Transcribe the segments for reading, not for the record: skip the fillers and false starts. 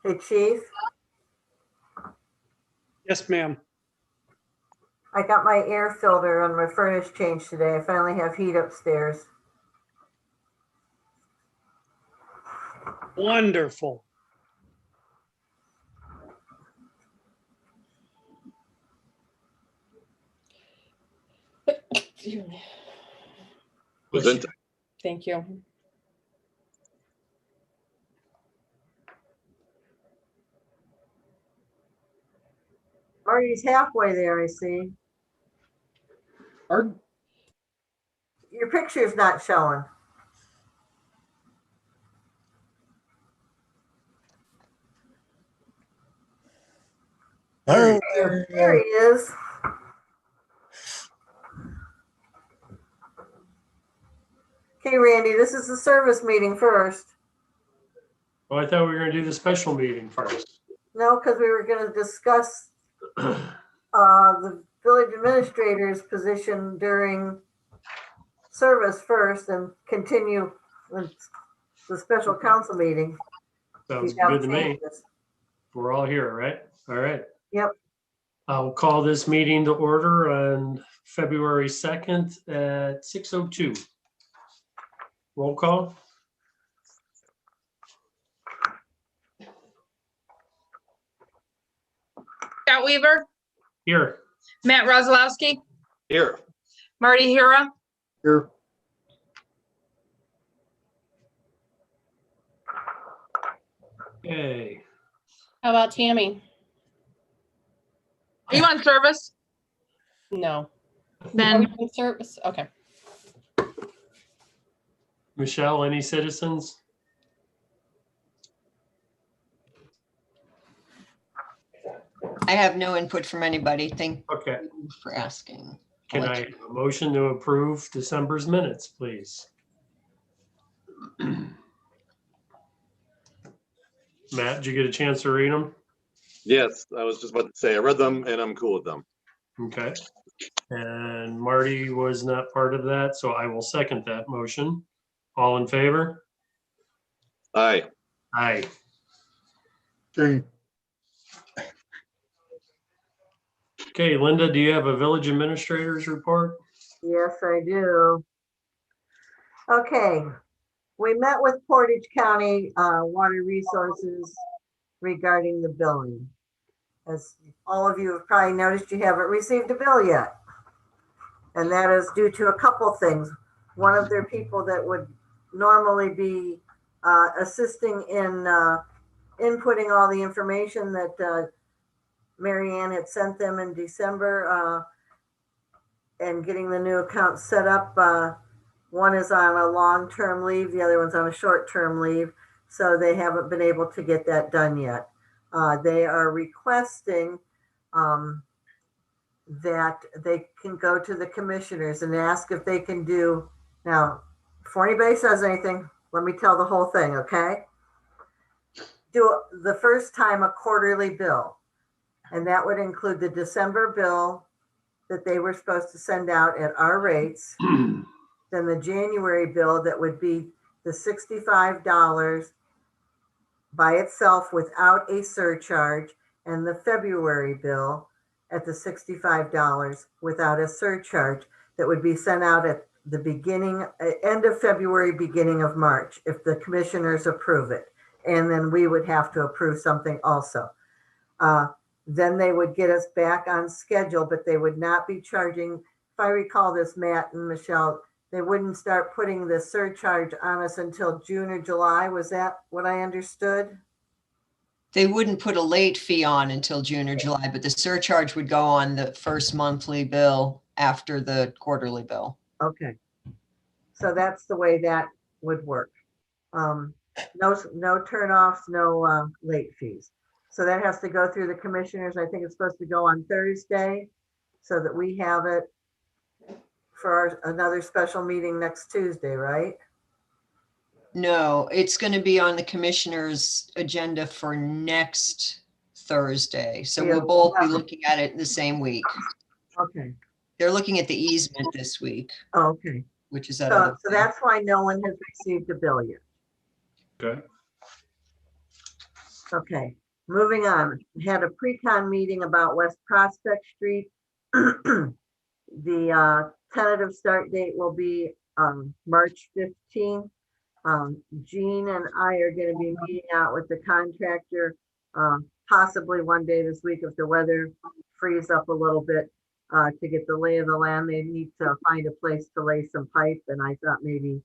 Hey, Chief, Yes, ma'am. I got my air filter on my furnace changed today. I finally have heat upstairs. Wonderful. Present. Thank you. Marty's halfway there, I see. Pardon? Your picture's not showing. There he is. Okay, Randy, this is the service meeting first. Oh, I thought we were going to do the special meeting first. No, because we were going to discuss the village administrator's position during service first and continue with the special council meeting. Sounds If you have good to me. changes. We're all here, right? All right. Yep. I'll call this meeting to order on February 2nd at 6:02. Roll call. Scott Weaver, Here. Matt Rosalowski, Here. Marty Hura, Here. Okay. How about Tammy? are you on service? No. Then Oh, service. Okay. Michelle, any citizens? I have no input from anybody. Thank Okay. you for asking. Can I have a motion to approve December's minutes, please? Matt, did you get a chance to read them? Yes, I was just about to say, I read them and I'm cool with them. Okay. And Marty was not part of that, so I will second that motion. All in favor? Aye. Aye. Okay, Linda, do you have a village administrator's report? Yes, I do. Okay, we met with Portage County Water Resources regarding the billing. As all of you have probably noticed, you haven't received a bill yet. And that is due to a couple things. One of their people that would normally be assisting in inputting all the information that Mary Ann had sent them in December and getting the new account set up. One is on a long-term leave, the other one's on a short-term leave, so they haven't been able to get that done yet. They are requesting that they can go to the commissioners and ask if they can do, now, before anybody says anything, let me tell the whole thing, okay? Do the first time a quarterly bill, and that would include the December bill that they were supposed to send out at our rates, then the January bill that would be the $65 by itself without a surcharge, and the February bill at the $65 without a surcharge that would be sent out at the end of February, beginning of March, if the commissioners approve it. And then we would have to approve something also. Then they would get us back on schedule, but they would not be charging, if I recall this, Matt and Michelle, they wouldn't start putting the surcharge on us until June or July. Was that what I understood? They wouldn't put a late fee on until June or July, but the surcharge would go on the first monthly bill after the quarterly bill. Okay. So that's the way that would work. No turnoffs, no late fees. So that has to go through the commissioners. I think it's supposed to go on Thursday so that we have it for another special meeting next Tuesday, right? No, it's going to be on the commissioner's agenda for next Thursday. So we'll both be looking at it the same week. Okay. They're looking at the easement this week, Okay. which is that So other thing. that's why no one has received a bill yet. Okay. Okay, moving on. Had a pre-con meeting about West Prospect Street. The tentative start date will be March 15th. Jean and I are going to be meeting out with the contractor, possibly one day this week if the weather frees up a little bit, to get the lay of the land. They need to find a place to lay some pipe, and I thought maybe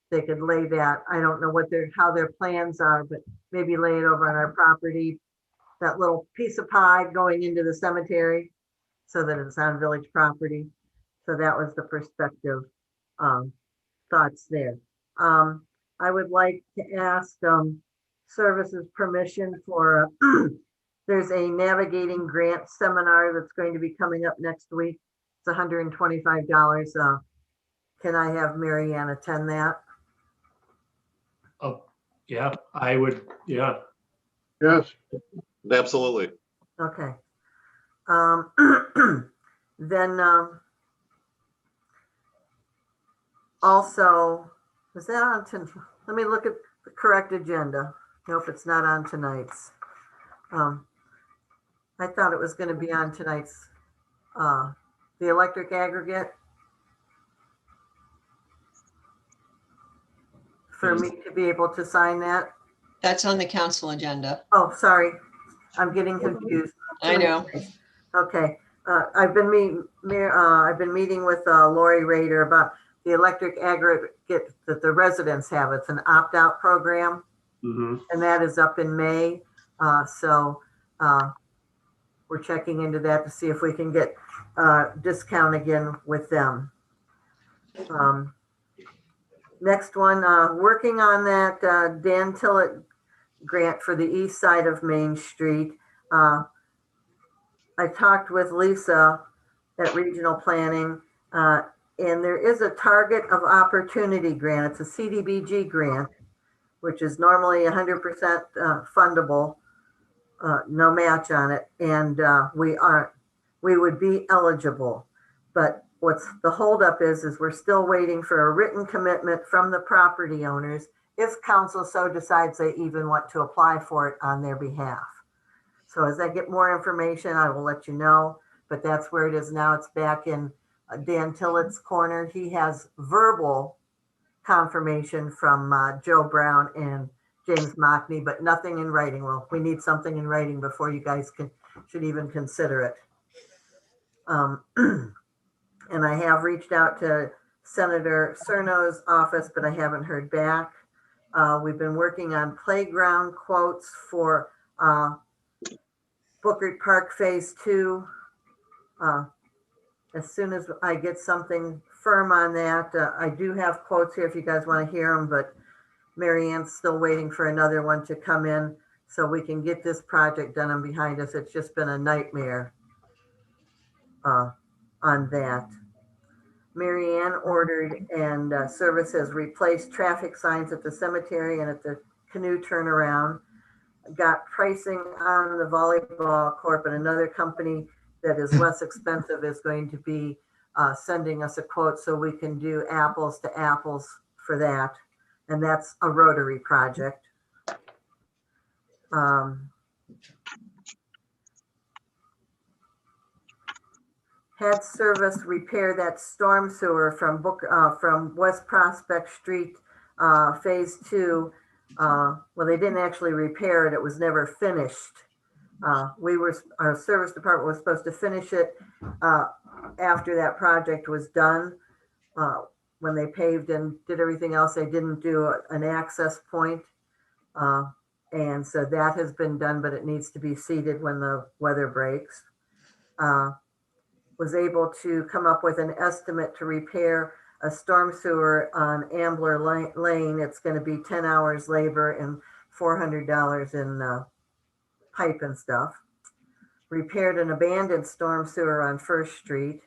they could lay that. I don't know how their plans are, but maybe lay it over on our property, that little piece of pie going into the cemetery, so that it's on village property. So that was the perspective, thoughts there. I would like to ask services permission for there's a navigating grant seminar that's going to be coming up next week. It's $125. Can I have Mary Ann attend that? Oh, yeah, I would, yeah. Yes. Absolutely. Okay. Then also, is that on let me look at the correct agenda. Nope, it's not on tonight's. I thought it was going to be on tonight's, the electric aggregate. For me to be able to sign that. That's on the council agenda. Oh, sorry, I'm getting confused. I know. Okay, I've been meeting with Lori Rader about the electric aggregate that the residents have. It's an opt-out program, Mhm. and that is up in May. So we're checking into that to see if we can get discount again with them. Next one, working on that Dan Tillett grant for the east side of Main Street. I talked with Lisa at Regional Planning, and there is a target of opportunity grant. It's a CDBG grant, which is normally 100% fundable, no match on it, and we would be eligible. But what's the holdup is we're still waiting for a written commitment from the property owners if council so decides they even want to apply for it on their behalf. So as I get more information, I will let you know, but that's where it is now. It's back in Dan Tillett's corner. He has verbal confirmation from Joe Brown and James Mockney, but nothing in writing. Well, we need something in writing before you guys should even consider it. And I have reached out to Senator Cerno's office, but I haven't heard back. We've been working on playground quotes for Bookert Park Phase 2. As soon as I get something firm on that, I do have quotes here if you guys want to hear them, but Mary Ann's still waiting for another one to come in so we can get this project done and behind us. It's just been a nightmare on that. Mary Ann ordered and service has replaced traffic signs at the cemetery and at the canoe turnaround. Got pricing on the volleyball court, but another company that is less expensive is going to be sending us a quote so we can do apples to apples for that. And that's a rotary project. Had service repair that storm sewer from West Prospect Street, Phase 2. Well, they didn't actually repair it. It was never finished. Our service department was supposed to finish it after that project was done. When they paved and did everything else, they didn't do an access point. And so that has been done, but it needs to be seeded when the weather breaks. Was able to come up with an estimate to repair a storm sewer on Ambler Lane. It's going to be 10 hours labor and $400 in pipe and stuff. Repaired an abandoned storm sewer on First Street.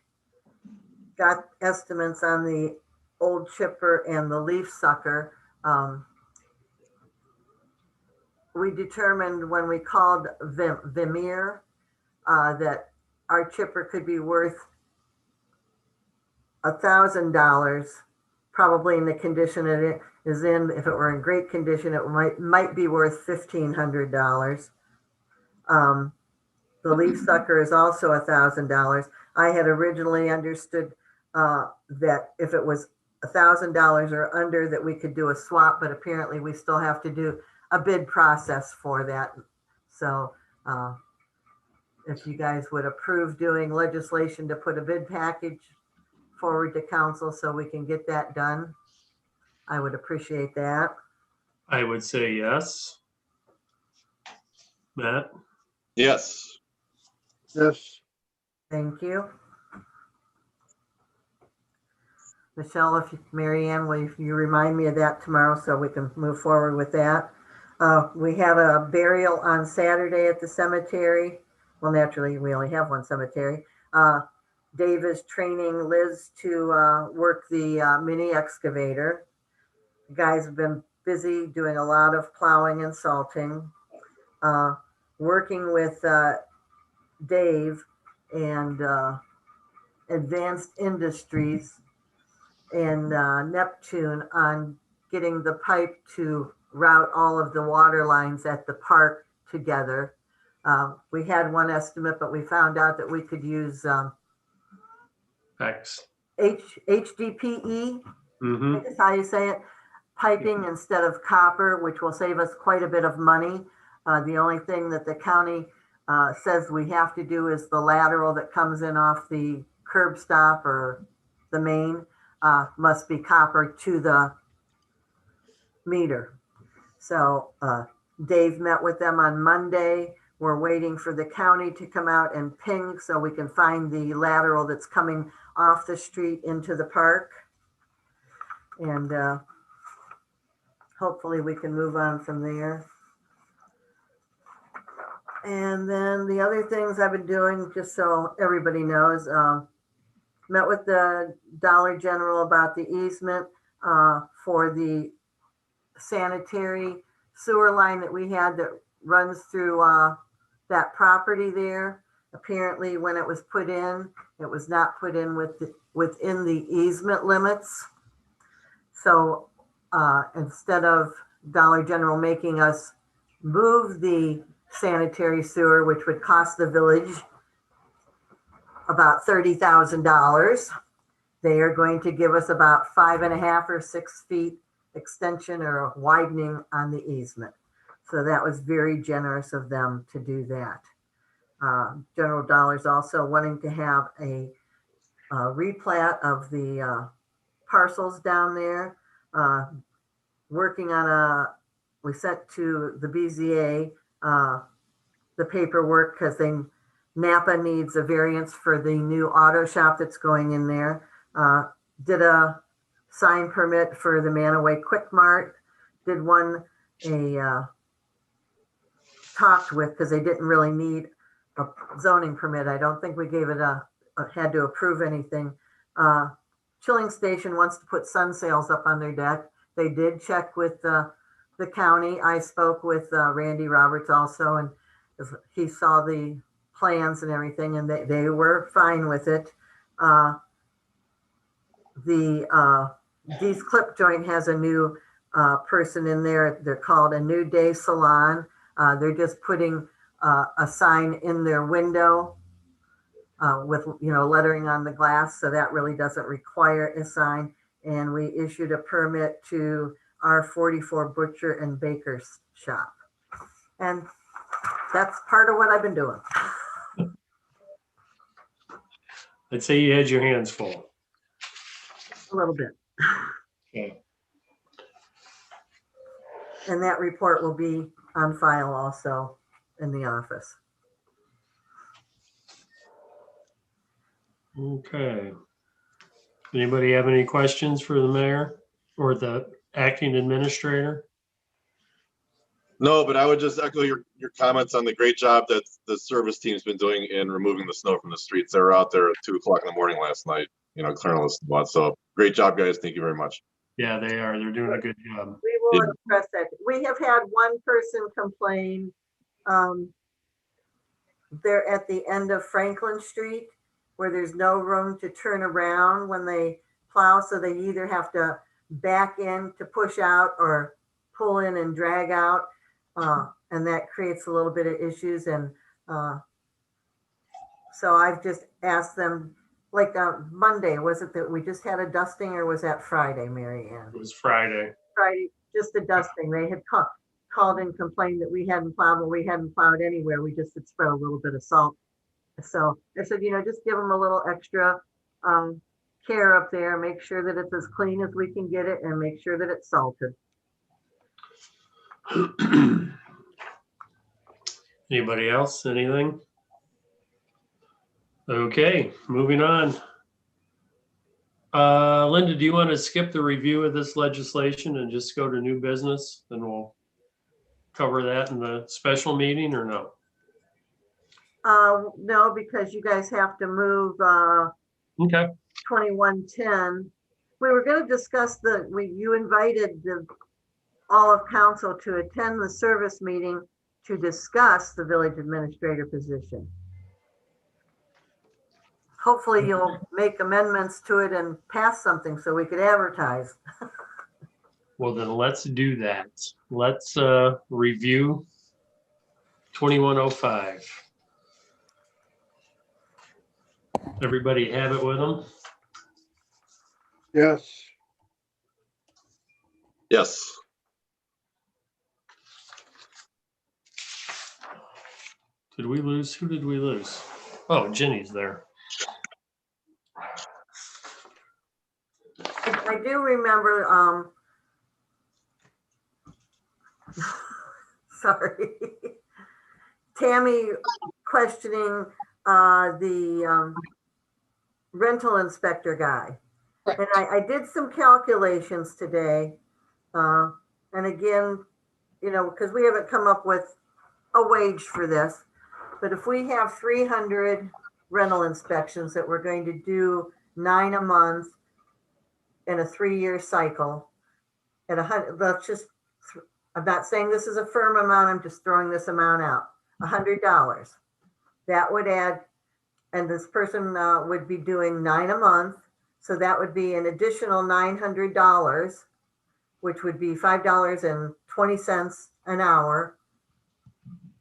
Got estimates on the old chipper and the leaf sucker. We determined when we called Vermeer that our chipper could be worth $1,000 probably in the condition it is in. If it were in great condition, it might be worth $1,500. The leaf sucker is also $1,000. I had originally understood that if it was $1,000 or under, that we could do a swap, but apparently we still have to do a bid process for that. So if you guys would approve doing legislation to put a bid package forward to council so we can get that done, I would appreciate that. I would say yes. Matt? Yes. Yes. Thank you. Michelle, Mary Ann, will you remind me of that tomorrow so we can move forward with that? We have a burial on Saturday at the cemetery. Well, naturally, we only have one cemetery. Dave is training Liz to work the mini excavator. The guys have been busy doing a lot of plowing and salting. Working with Dave and Advanced Industries and Neptune on getting the pipe to route all of the water lines at the park together. We had one estimate, but we found out that we could use X. HDPE, Mm-hmm. is how you say it, piping instead of copper, which will save us quite a bit of money. The only thing that the county says we have to do is the lateral that comes in off the curb stop or the main must be copper to the meter. So Dave met with them on Monday. We're waiting for the county to come out and ping so we can find the lateral that's coming off the street into the park. And hopefully we can move on from there. And then the other things I've been doing, just so everybody knows, met with the Dollar General about the easement for the sanitary sewer line that we had that runs through that property there. Apparently when it was put in, it was not put in within the easement limits. So instead of Dollar General making us move the sanitary sewer, which would cost the village about $30,000, they are going to give us about 5.5 or 6 feet extension or widening on the easement. So that was very generous of them to do that. General Dollar's also wanting to have a replat of the parcels down there. Working on we sent to the BZA the paperwork because Napa needs a variance for the new auto shop that's going in there. Did a sign permit for the Mantua Quick Mart. Did one talked with, because they didn't really need a zoning permit. I don't think we gave it had to approve anything. Chilling Station wants to put sun sails up on their deck. They did check with the county. I spoke with Randy Roberts also, and he saw the plans and everything, and they were fine with it. Dee's Clip Joint has a new person in there. They're called A New Day Salon. They're just putting a sign in their window with lettering on the glass, so that really doesn't require a sign. And we issued a permit to our 44 Butcher and Baker's shop, and that's part of what I've been doing. I'd say you had your hands full. A little bit. Okay. And that report will be on file also in the office. Okay. Anybody have any questions for the mayor or the acting administrator? No, but I would just echo your comments on the great job that the service team's been doing in removing the snow from the streets. They were out there at 2:00 in the morning last night, clearing all this mud. So great job, guys. Thank you very much. Yeah, they are. They're doing a good job. We will Yeah. express that. We have had one person complain. They're at the end of Franklin Street where there's no room to turn around when they plow, so they either have to back in to push out or pull in and drag out. And that creates a little bit of issues. And so I've just asked them, like Monday, was it that we just had a dusting, or was that Friday, Mary Ann? It was Friday. Friday, just a dusting. They had called and complained that we hadn't plowed, but we hadn't plowed anywhere. We just had spread a little bit of salt. So I said, just give them a little extra care up there, make sure that it's as clean as we can get it, and make sure that it's salted. Anybody else? Anything? Okay, moving on. Linda, do you want to skip the review of this legislation and just go to new business? And we'll cover that in the special meeting, or no? No, because you guys have to move Okay. 2110. We were going to discuss you invited all of council to attend the service meeting to discuss the village administrator position. Hopefully you'll make amendments to it and pass something so we could advertise. Well, then let's do that. Let's review 2105. Everybody have it with them? Yes. Yes. Did we lose? Who did we lose? Oh, Ginny's there. I do remember, sorry, Tammy questioning the rental inspector guy. Correct. And I did some calculations today. And again, because we haven't come up with a wage for this, but if we have 300 rental inspections that we're going to do 9 a month in a 3-year cycle at 100, I'm not saying this is a firm amount, I'm just throwing this amount out, $100. That would add, and this person would be doing 9 a month. So that would be an additional $900, which would be $5.20 an hour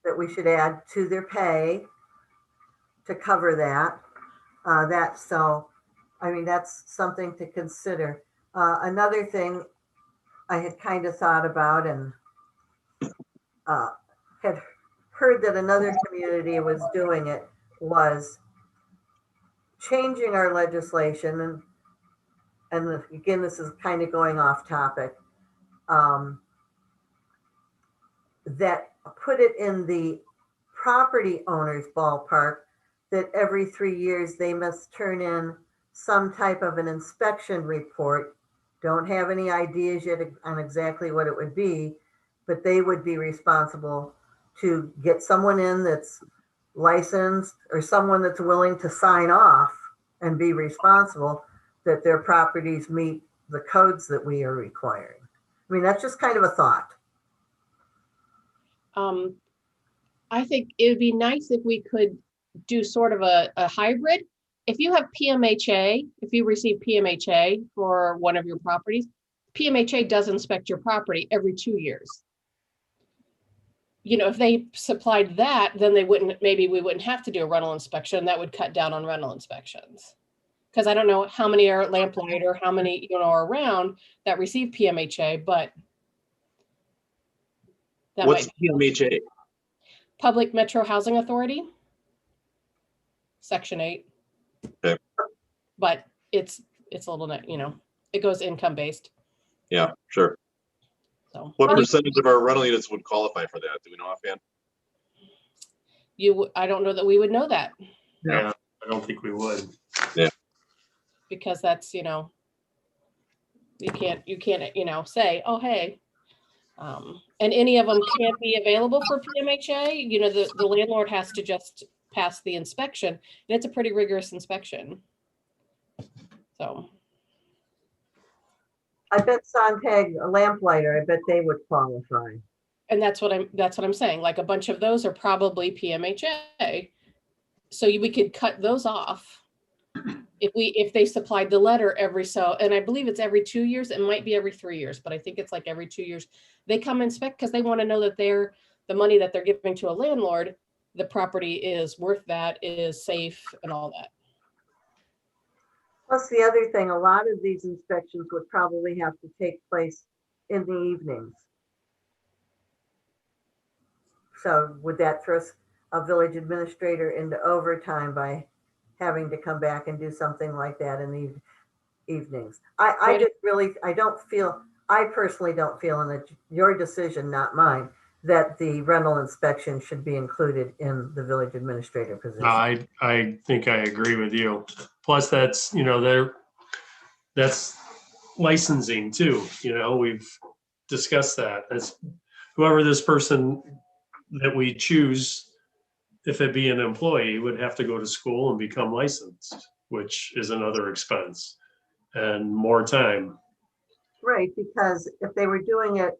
that we should add to their pay to cover that. That's something to consider. Another thing I had kind of thought about and had heard that another community was doing it was changing our legislation. And again, this is kind of going off topic, that put it in the property owner's ballpark that every 3 years they must turn in some type of an inspection report. Don't have any ideas yet on exactly what it would be, but they would be responsible to get someone in that's licensed or someone that's willing to sign off and be responsible that their properties meet the codes that we are requiring. I mean, that's just kind of a thought. I think it would be nice if we could do sort of a hybrid. If you have PMHA, if you receive PMHA for one of your properties, PMHA does inspect your property every 2 years. If they supplied that, then maybe we wouldn't have to do a rental inspection. That would cut down on rental inspections. Because I don't know how many are at Lamplight or how many are around that receive PMHA, but that What's might be PMHA? Public Metro Housing Authority, Section 8. Okay. But it's a little, it goes income based. Yeah, sure. So What percentage of our rental units would qualify for that? Do we know offhand? I don't know that we would know that. Yeah, I don't think we would. Because that's, you can't, say, oh, hey. And any of them can't be available for PMHA. The landlord has to just pass the inspection, and it's a pretty rigorous inspection. So. I bet Sontag, a lamplighter, I bet they would qualify. And that's what I'm saying. Like a bunch of those are probably PMHA. So we could cut those off if they supplied the letter every so, and I believe it's every 2 years, it might be every 3 years, but I think it's like every 2 years, they come inspect because they want to know that the money that they're giving to a landlord, the property is worth that, is safe and all that. Plus the other thing, a lot of these inspections would probably have to take place in the evenings. So would that throw a village administrator into overtime by having to come back and do something like that in the evenings? I just really, I personally don't feel, and it's your decision, not mine, that the rental inspection should be included in the village administrator position. I think I agree with you. Plus that's, that's licensing too, we've discussed that. That's whoever this person that we choose, if it be an employee, would have to go to school and become licensed, which is another expense and more time. Right, because if they were doing it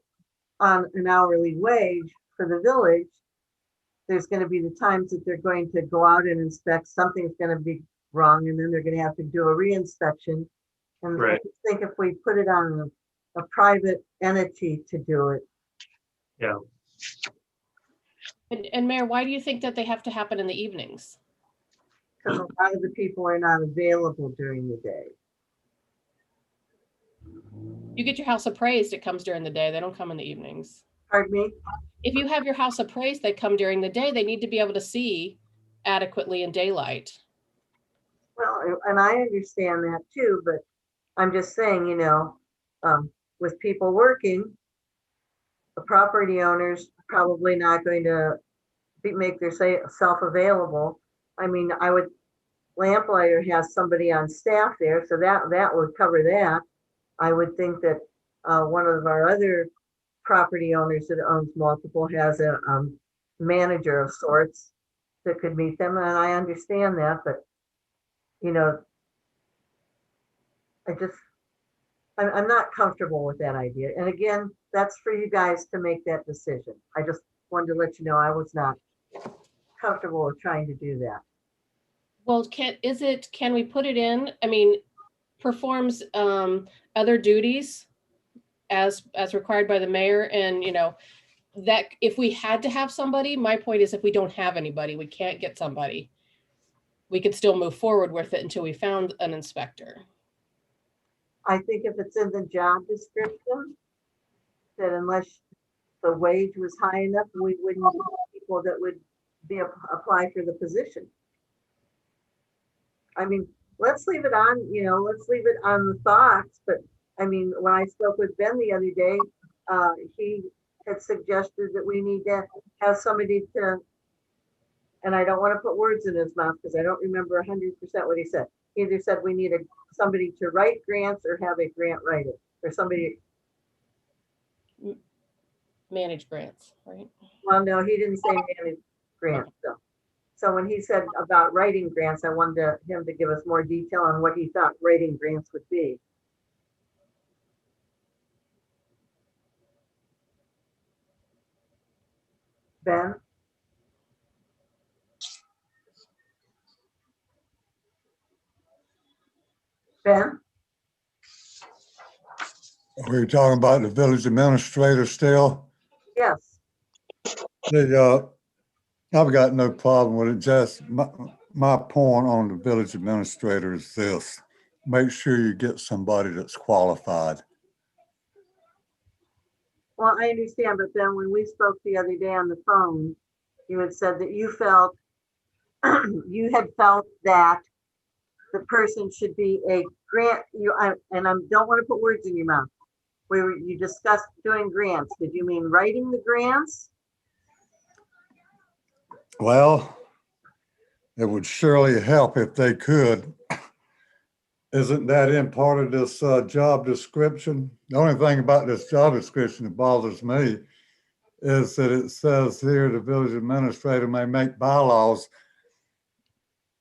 on an hourly wage for the village, there's going to be the times that they're going to go out and inspect, something's going to be wrong, and then they're going to have to do a reinspection. And I Right. just think if we put it on a private entity to do it, Yeah. And Mayor, why do you think that they have to happen in the evenings? because a lot of the people are not available during the day. You get your house appraised, it comes during the day. They don't come in the evenings. Pardon me? If you have your house appraised, they come during the day. They need to be able to see adequately in daylight. Well, and I understand that too, but I'm just saying, with people working, the property owner's probably not going to make their self available. I mean, Lamplighter has somebody on staff there, so that would cover that. I would think that one of our other property owners that owns multiple has a manager of sorts that could meet them, and I understand that, but I'm not comfortable with that idea. And again, that's for you guys to make that decision. I just wanted to let you know I was not comfortable with trying to do that. Well, can we put it in? I mean, performs other duties as required by the mayor, and that if we had to have somebody, my point is if we don't have anybody, we can't get somebody, we could still move forward with it until we found an inspector. I think if it's in the job description, that unless the wage was high enough, we wouldn't have people that would apply for the position. I mean, let's leave it on, let's leave it on the thoughts. But I mean, when I spoke with Ben the other day, he had suggested that we need to have somebody to, and I don't want to put words in his mouth because I don't remember 100% what he said. He either said we need somebody to write grants or have a grant writer or somebody. Manage grants, right? Well, no, he didn't say manage grants. So when he said about writing grants, I wanted him to give us more detail on what he thought writing grants would be. Ben? Ben? Are you talking about the village administrator still? Yes. I've got no problem with it. Just my point on the village administrator is this: make sure you get somebody that's qualified. Well, I understand, but then when we spoke the other day on the phone, you had said that you felt you had felt that the person should be a grant. And I don't want to put words in your mouth. You discussed doing grants. Did you mean writing the grants? Well, it would surely help if they could. Isn't that in part of this job description? The only thing about this job description that bothers me is that it says here the village administrator may make bylaws.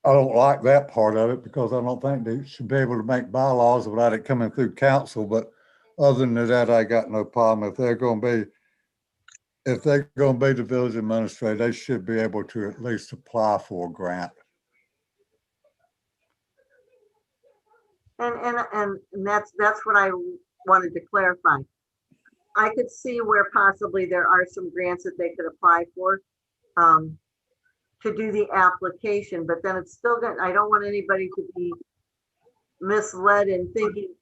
I don't like that part of it because I don't think they should be able to make bylaws without it coming through council. But other than that, I got no problem. If they're going to be the village administrator, they should be able to at least apply for a grant. And that's what I wanted to clarify. I could see where possibly there are some grants that they could apply for to do the application, but then it's still going, I don't want anybody to be misled in thinking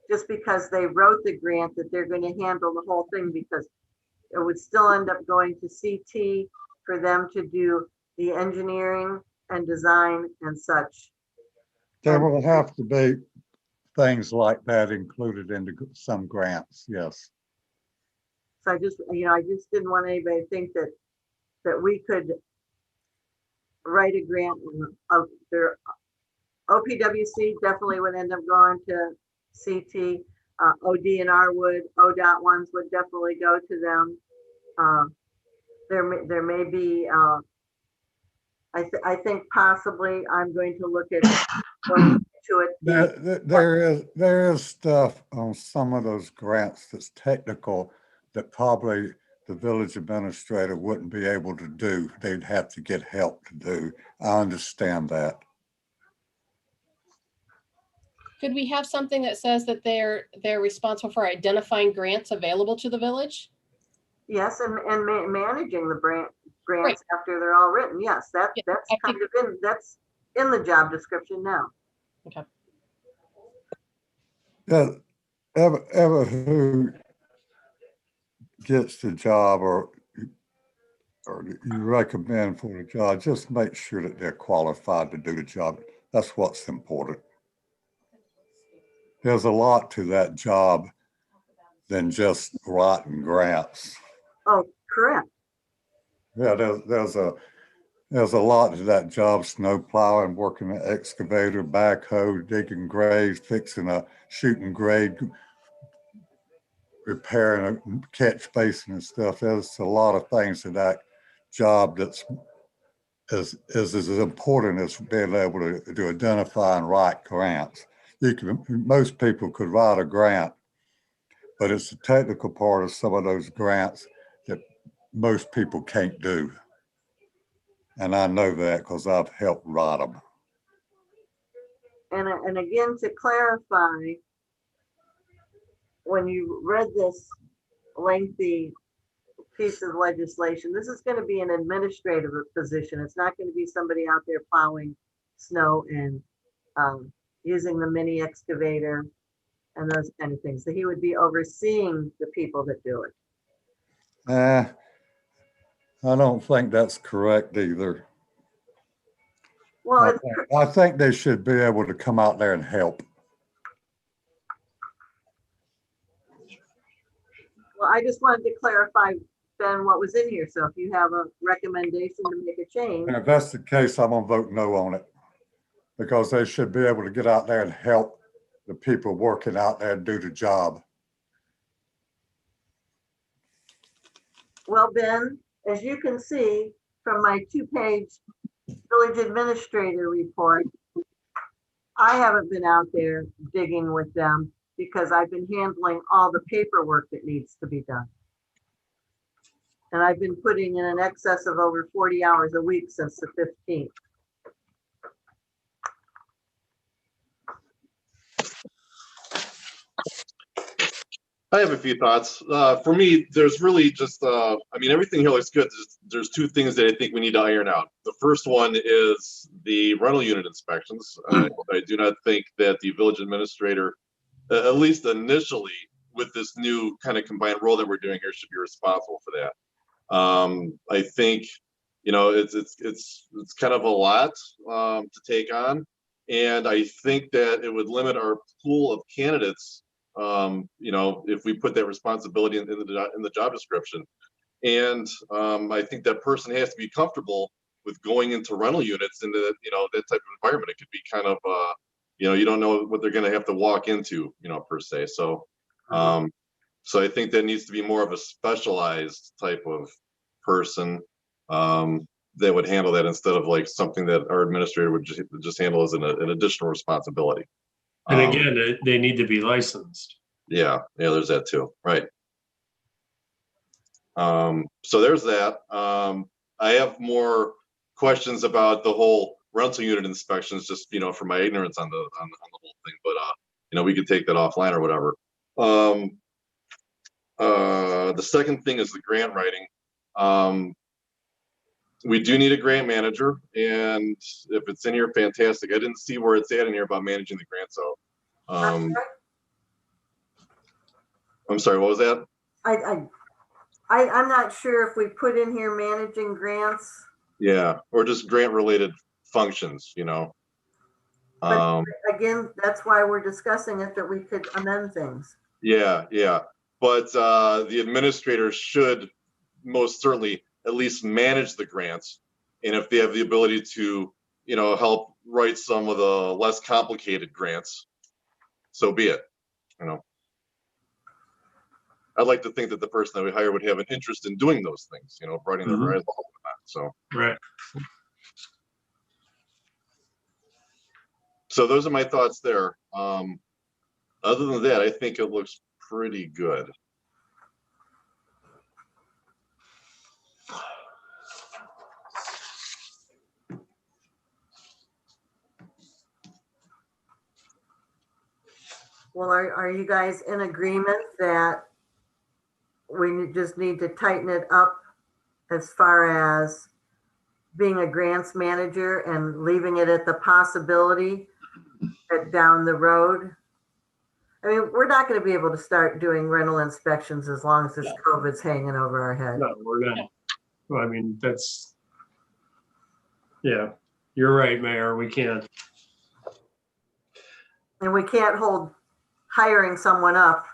just because they wrote the grant that they're going to handle the whole thing, because it would still end up going to CT for them to do the engineering and design and such. There will have to be things like that included into some grants, yes. So I just, I just didn't want anybody to think that we could write a grant of their OPWC definitely would end up going to CT. ODNR would, ODOT ones would definitely go to them. There may be, I think possibly I'm going to look at going to it. There is stuff on some of those grants that's technical that probably the village administrator wouldn't be able to do. They'd have to get help to do. I understand that. Could we have something that says that they're responsible for identifying grants available to the village? Yes, and managing the grants Right. after they're all written. Yes, that's kind of that's in the job description now. Okay. Yeah, ever who gets the job or you recommend for the job, just make sure that they're qualified to do the job. That's what's important. There's a lot to that job than just writing grants. Oh, correct. Yeah, there's a lot to that job: snow plowing, working an excavator, backhoe, digging graves, fixing a shooting grade, repairing a catch basin and stuff. There's a lot of things to that job that's is as important as being able to identify and write grants. Most people could write a grant, but it's the technical part of some of those grants that most people can't do. And I know that because I've helped write them. And again, to clarify, when you read this lengthy piece of legislation, this is going to be an administrative position. It's not going to be somebody out there plowing snow and using the mini excavator and those kind of things. So he would be overseeing the people that do it. I don't think that's correct either. Well, I think they should be able to come out there and help. Well, I just wanted to clarify, Ben, what was in here. So if you have a recommendation to make a change. And if that's the case, I'm gonna vote no on it, because they should be able to get out there and help the people working out there and do the job. Well, Ben, as you can see from my 2-page village administrator report, I haven't been out there digging with them because I've been handling all the paperwork that needs to be done. And I've been putting in an excess of over 40 hours a week since the 15th. I have a few thoughts. For me, there's really just, I mean, everything here looks good. There's two things that I think we need to iron out. The first one is the rental unit inspections. I do not think that the village administrator, at least initially, with this new kind of combined role that we're doing here, should be responsible for that. I think, it's kind of a lot to take on, and I think that it would limit our pool of candidates. If we put that responsibility in the job description, and I think that person has to be comfortable with going into rental units into that type of environment. It could be kind of you don't know what they're going to have to walk into, per se. So so I think that needs to be more of a specialized type of person that would handle that, instead of like something that our administrator would just handle as an additional responsibility. And again, they need to be licensed. Yeah, there's that too, right? So there's that. I have more questions about the whole rental unit inspections, just from my ignorance on the whole something, but, we could take that offline or whatever. The second thing is the grant writing. We do need a grant manager, and if it's in here, fantastic. I didn't see where it's at in here about managing the grant, so. I'm sorry, what was that? I'm not sure if we put in here managing grants. Yeah, or just grant related functions, But again, that's why we're discussing it, that we could amend things. Yeah, but the administrators should most certainly at least manage the grants, and if they have the ability to, help write some of the less complicated grants, so be it. I'd like to think that the person that we hire would have an interest in doing those things, writing the right. So Right. So those are my thoughts there. Other than that, I think it looks pretty good. Well, are you guys in agreement that we just need to tighten it up as far as being a grants manager and leaving it at the possibility that down the road? I mean, we're not going to be able to start doing rental inspections as long as this COVID's hanging over our head. No, we're not. Well, I mean, yeah, you're right, Mayor. We can't. And we can't hold hiring someone up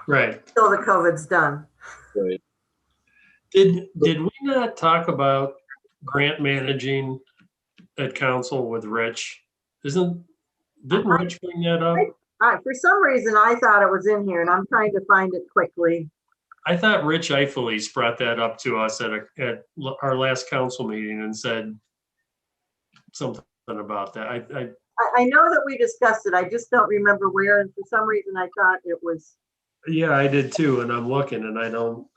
Right. till the COVID's done. Right. Did we not talk about grant managing at council with Rich? Didn't Rich bring that up? For some reason, I thought it was in here, and I'm trying to find it quickly. I thought Rich Eifelis brought that up to us at our last council meeting and said something about that. I know that we discussed it. I just don't remember where, and for some reason, I thought it was. Yeah, I did too, and I'm looking, and I don't.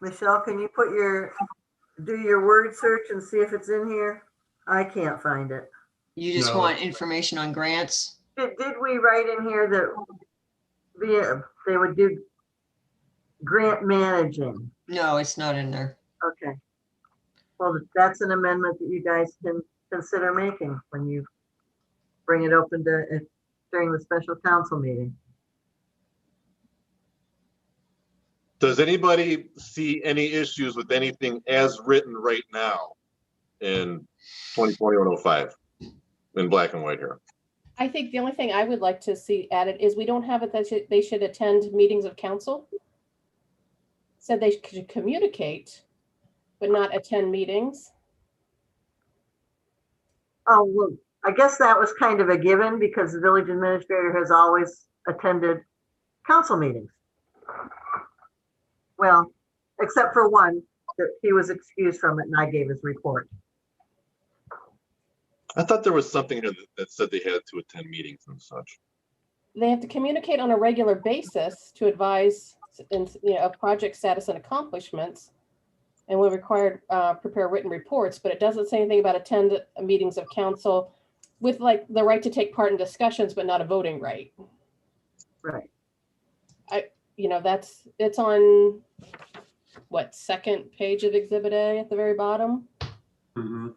Michelle, can you do your word search and see if it's in here? I can't find it. You just No. want information on grants? Did we write in here that they would do grant managing? No, it's not in there. Okay. Well, that's an amendment that you guys can consider making when you bring it open during the special council meeting. Does anybody see any issues with anything as written right now in 2020-105 in black and white here? I think the only thing I would like to see added is we don't have it that they should attend meetings of council. Said they could communicate, but not attend meetings. Oh, well, I guess that was kind of a given because the village administrator has always attended council meetings. Well, except for one, that he was excused from it and I gave his report. I thought there was something here that said they had to attend meetings and such. They have to communicate on a regular basis to advise of project status and accomplishments, and when required, prepare written reports. But it doesn't say anything about attend meetings of council with like the right to take part in discussions, but not a voting right. Right. It's on what, second page of Exhibit A at the very bottom. Mm-hmm.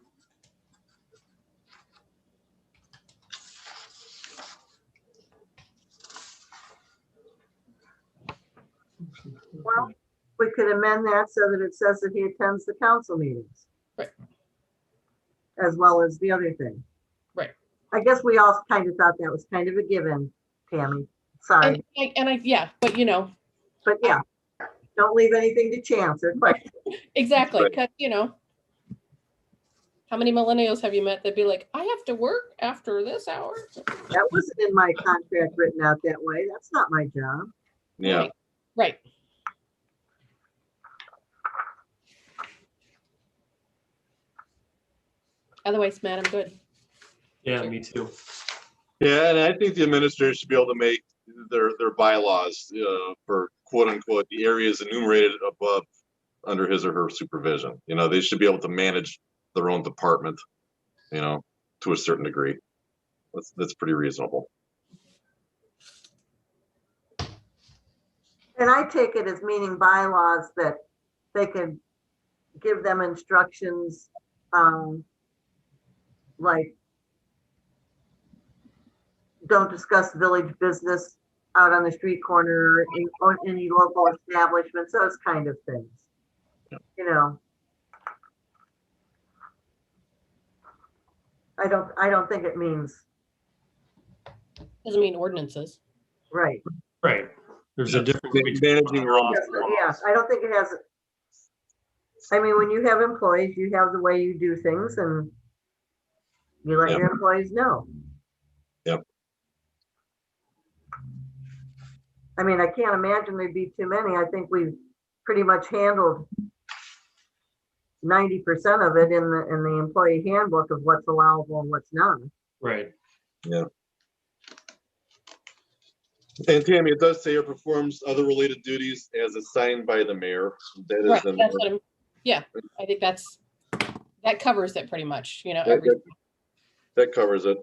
Well, we could amend that so that it says that he attends the council meetings. Right. As well as the other thing. Right. I guess we all kind of thought that was kind of a given, Tammy. Sorry. But yeah, don't leave anything to chance or question. exactly. Because, how many millennials have you met that'd be like, I have to work after this hour? That wasn't in my contract written out that way. That's not my job. Yeah. Right. Otherwise, Matt, I'm good. Yeah, me too. Yeah, and I think the administrator should be able to make their bylaws for quote unquote the areas enumerated above under his or her supervision. You know, they should be able to manage their own department, you know, to a certain degree. That's pretty reasonable. And I take it as meaning bylaws that they could give them instructions, like don't discuss village business out on the street corner or any local establishments, those kind of things. You know, I don't think it means, Doesn't mean ordinances. right. Right. There's a difference between. Managing your own. Yes, I don't think it has, I mean, when you have employees, you have the way you do things and you let Yep. your employees know. Yep. I mean, I can't imagine there'd be too many. I think we've pretty much handled 90% of it in the employee handbook of what's allowable and what's not. Right. Yeah. And Tammy, it does say it performs other related duties as assigned by the mayor. That is Right, in that's the- what I'm, yeah, I think that covers it pretty much, you know, that- every, that covers it.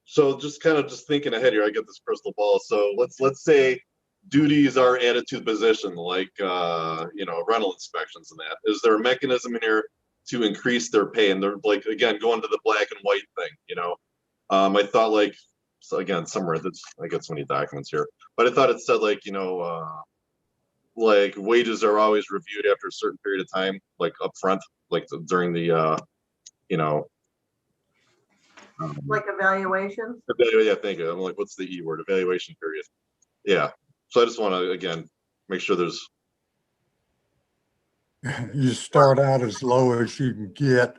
So just kind of just thinking ahead here, I get this crystal ball. So let's say duties are added to the position, like you know, rental inspections and that. Is there a mechanism in here to increase their pay? And they're like, again, going to the black and white thing, you know. I thought like, so again, somewhere that's, I got so many documents here, but I thought it said like, you know, like wages are always reviewed after a certain period of time, like upfront, like during the, you know, Like evaluations. yeah, thank you. I'm like, what's the E word? Evaluation period. Yeah. So I just want to, again, make sure there's, You start out as low as you can get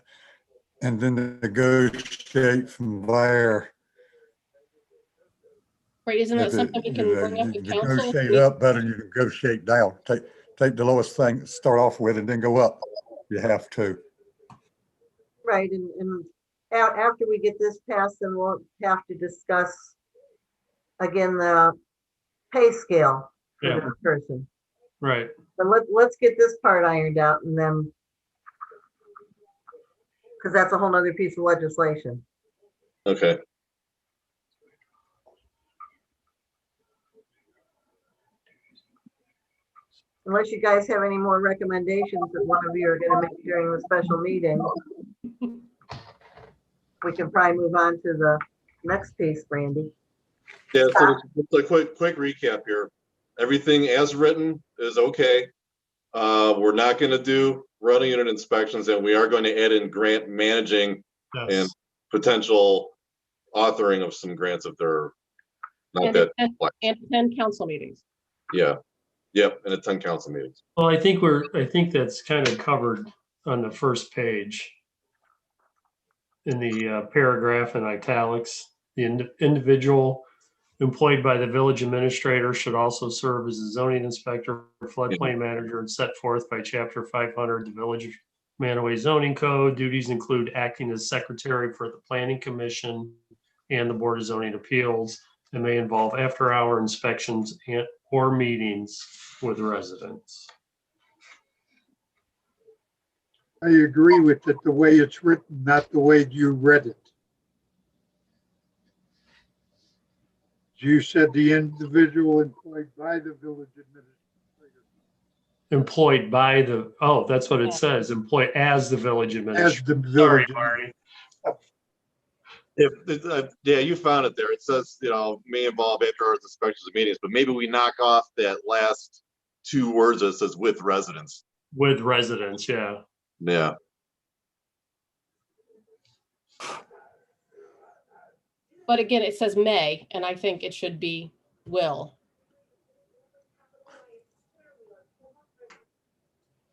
and then negotiate from there. right, isn't that If something we you can know, bring up you to council? negotiate up better than you negotiate down. Take the lowest thing, start off with, and then go up. You have to. Right, and after we get this passed, then we'll have to discuss again the pay scale for Yeah. this person. Right. But let's get this part ironed out and then, because that's a whole nother piece of legislation. okay. Unless you guys have any more recommendations that one of you are gonna make during the special meeting. We can probably move on to the next piece, Brandy. Yeah, so just a quick recap here. Everything as written is okay. We're not going to do running unit inspections, and we are going to add in grant managing and Yes. potential authoring of some grants if they're not And that. and 10 council meetings. Yeah. Yep. And attend council meetings. Well, I think that's kind of covered on the first page. In the paragraph in italics, the individual employed by the village administrator should also serve as a zoning inspector, floodplain manager, and set forth by chapter 500, the village Mantua zoning code. Duties include acting as secretary for the planning commission and the board of zoning appeals, and may involve after-hour inspections and or meetings with residents. I agree with it the way it's written, not the way you read it. You said the individual employed by the village administrator. Employed by the, oh, that's what it says, employed as the village As administrator. the Sorry, village. Marty. Yeah, you found it there. It says, you know, may involve after hours inspections and meetings, but maybe we knock off that last two words that says with residents. With residents, yeah. Yeah. But again, it says may, and I think it should be will.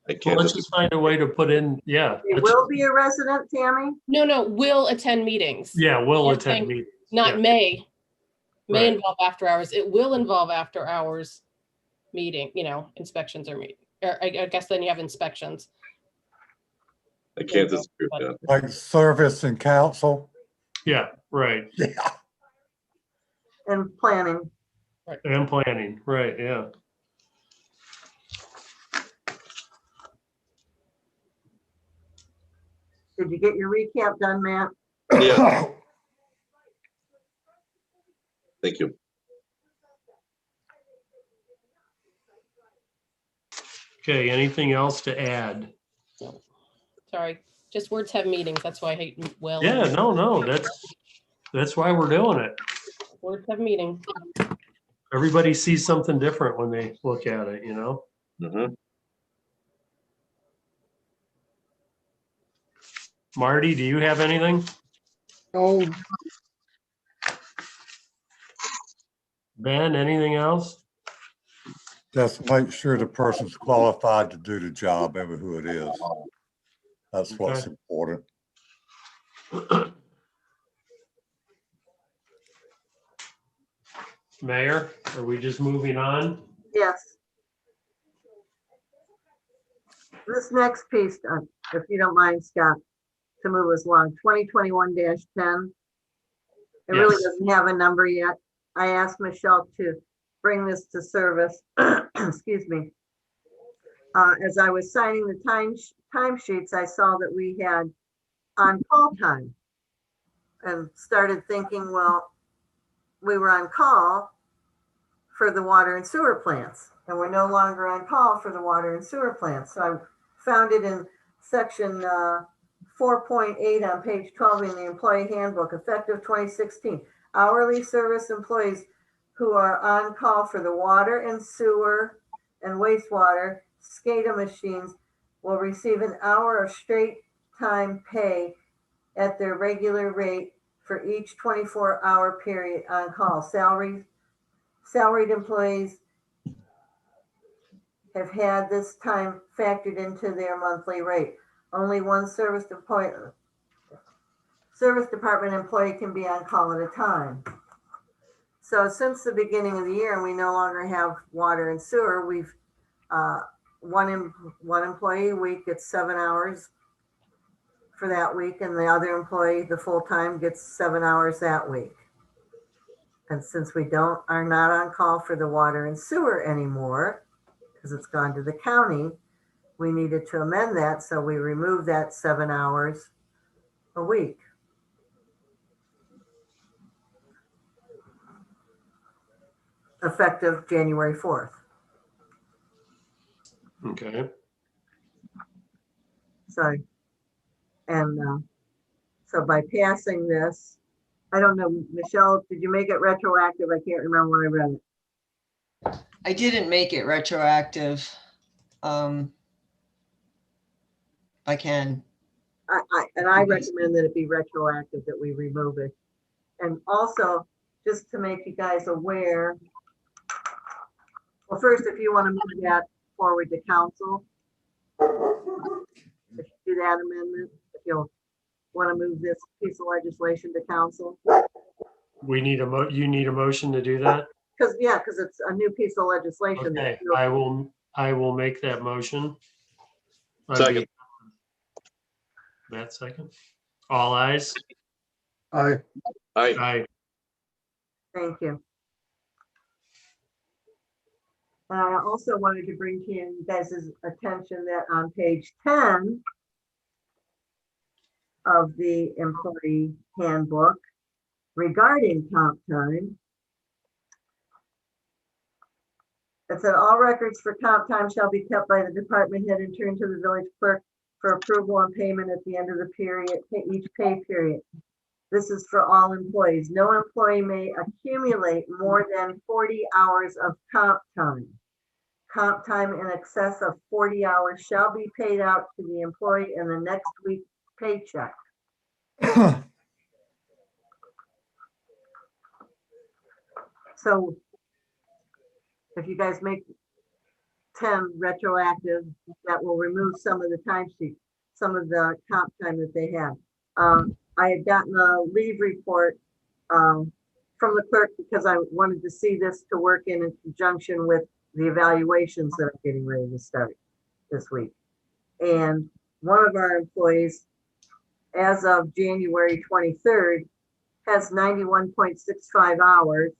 I Well, can't let's just find a way to put in, yeah. It will be a resident, Tammy? No, will attend meetings. Yeah, will I attend think meetings. Not yeah. may Right. involve after hours. It will involve after hours meeting, you know, inspections or meeting. Or I guess then you have inspections. I can't disagree with that. Like service and council. Yeah, right. Yeah. And planning. And planning, right, yeah. Did you get your recap done, Matt? Yeah. Thank you. Okay, anything else to add? Sorry, just words have meanings. That's why I hate well. Yeah, no, that's why we're doing it. Words have meaning. Everybody sees something different when they look at it, you know? Mhm. Marty, do you have anything? Oh, Ben, anything else? Just make sure the person's qualified to do the job, ever who it is. That's what's Okay. important. Mayor, are we just moving on? Yes. This next piece, if you don't mind, Scott, to move us along, 2021-10. It really Yes. doesn't have a number yet. I asked Michelle to bring this to service, excuse me. As I was signing the time sheets, I saw that we had on-call time and started thinking, well, we were on call for the water and sewer plants, and we're no longer on call for the water and sewer plants. So I found it in section 4.8 on page 12 in the employee handbook, effective 2016. Hourly service employees who are on call for the water and sewer and wastewater SCADA machines will receive an hour of straight time pay at their regular rate for each 24-hour period on call. Salaried employees have had this time factored into their monthly rate. Only one service department employee can be on call at a time. So since the beginning of the year, and we no longer have water and sewer, we've one employee a week gets 7 hours for that week, and the other employee, the full-time, gets 7 hours that week. And since we are not on call for the water and sewer anymore, because it's gone to the county, we needed to amend that, so we removed that 7 hours a week. Effective January 4th. Okay. So, and so by passing this, I don't know, Michelle, did you make it retroactive? I can't remember when I read it. I didn't make it retroactive. I can. I recommend that it be retroactive, that we remove it. And also, just to make you guys aware, well, first, if you want to move that forward to council, if you do that amendment, if you'll want to move this piece of legislation to council. We need you need a motion to do that? Because it's a new piece of legislation. Okay, I will make that motion. Second. Matt, second. All ayes? I, Aye. Aye. Thank you. And I also wanted to bring to you guys' attention that on page 10 of the employee handbook regarding comp time, it said all records for comp time shall be kept by the department head and turned to the village clerk for approval and payment at the end of the period, each pay period. This is for all employees. No employee may accumulate more than 40 hours of comp time. Comp time in excess of 40 hours shall be paid out to the employee in the next week's paycheck. So if you guys make 10 retroactive, that will remove some of the timesheet, some of the comp time that they have. I had gotten a leave report from the clerk because I wanted to see this to work in conjunction with the evaluations that I'm getting ready to start this week. And one of our employees, as of January 23rd, has 91.65 hours.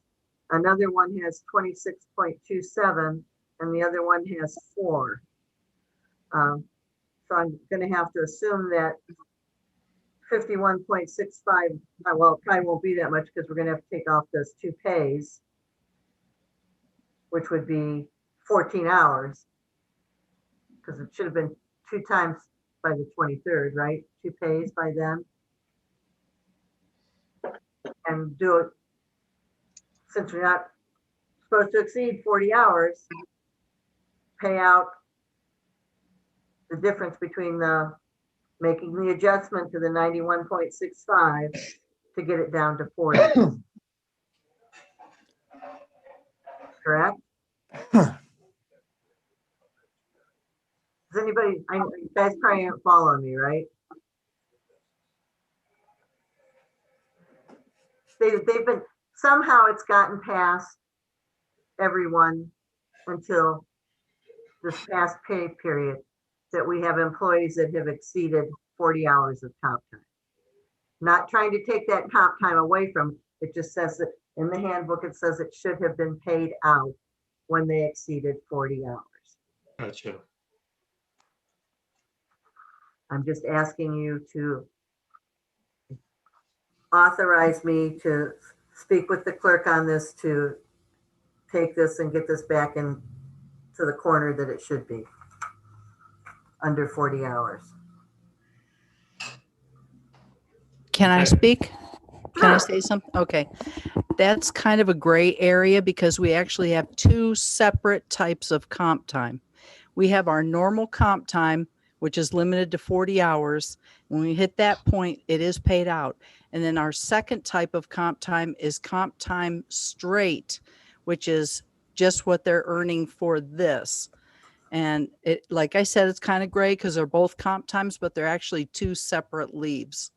Another one has 26.27, and the other one has 4. So I'm going to have to assume that 51.65, well, it probably won't be that much because we're going to have to take off those 2 pays, which would be 14 hours, because it should have been 2 times by the 23rd, right? 2 pays by then. And do it, since we're not supposed to exceed 40 hours, pay out the difference between the making the adjustment to the 91.65 to get it down to 40. Correct? Does anybody, you guys probably aren't following me, right? They've been, somehow it's gotten past everyone until this past pay period that we have employees that have exceeded 40 hours of comp time. Not trying to take that comp time away from, it just says that in the handbook, it says it should have been paid out when they exceeded 40 hours. Gotcha. I'm just asking you to authorize me to speak with the clerk on this, to take this and get this back in to the corner that it should be, under 40 hours. Can I Okay. speak? Can I Sure. say something? Okay. That's kind of a gray area because we actually have 2 separate types of comp time. We have our normal comp time, which is limited to 40 hours. When we hit that point, it is paid out. And then our second type of comp time is comp time straight, which is just what they're earning for this. And it, like I said, it's kind of gray because they're both comp times, but they're actually 2 separate leaves.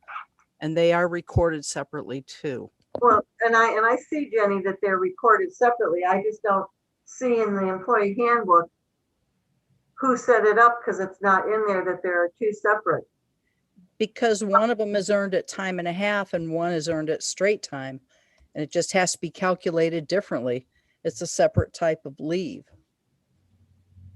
And they are recorded separately too. Well, and I see, Jenny, that they're recorded separately. I just don't see in the employee handbook who set it up, because it's not in there that there are 2 separate. Because one of them is earned at time and a half and one is earned at straight time. And it just has to be calculated differently. It's a separate type of leave.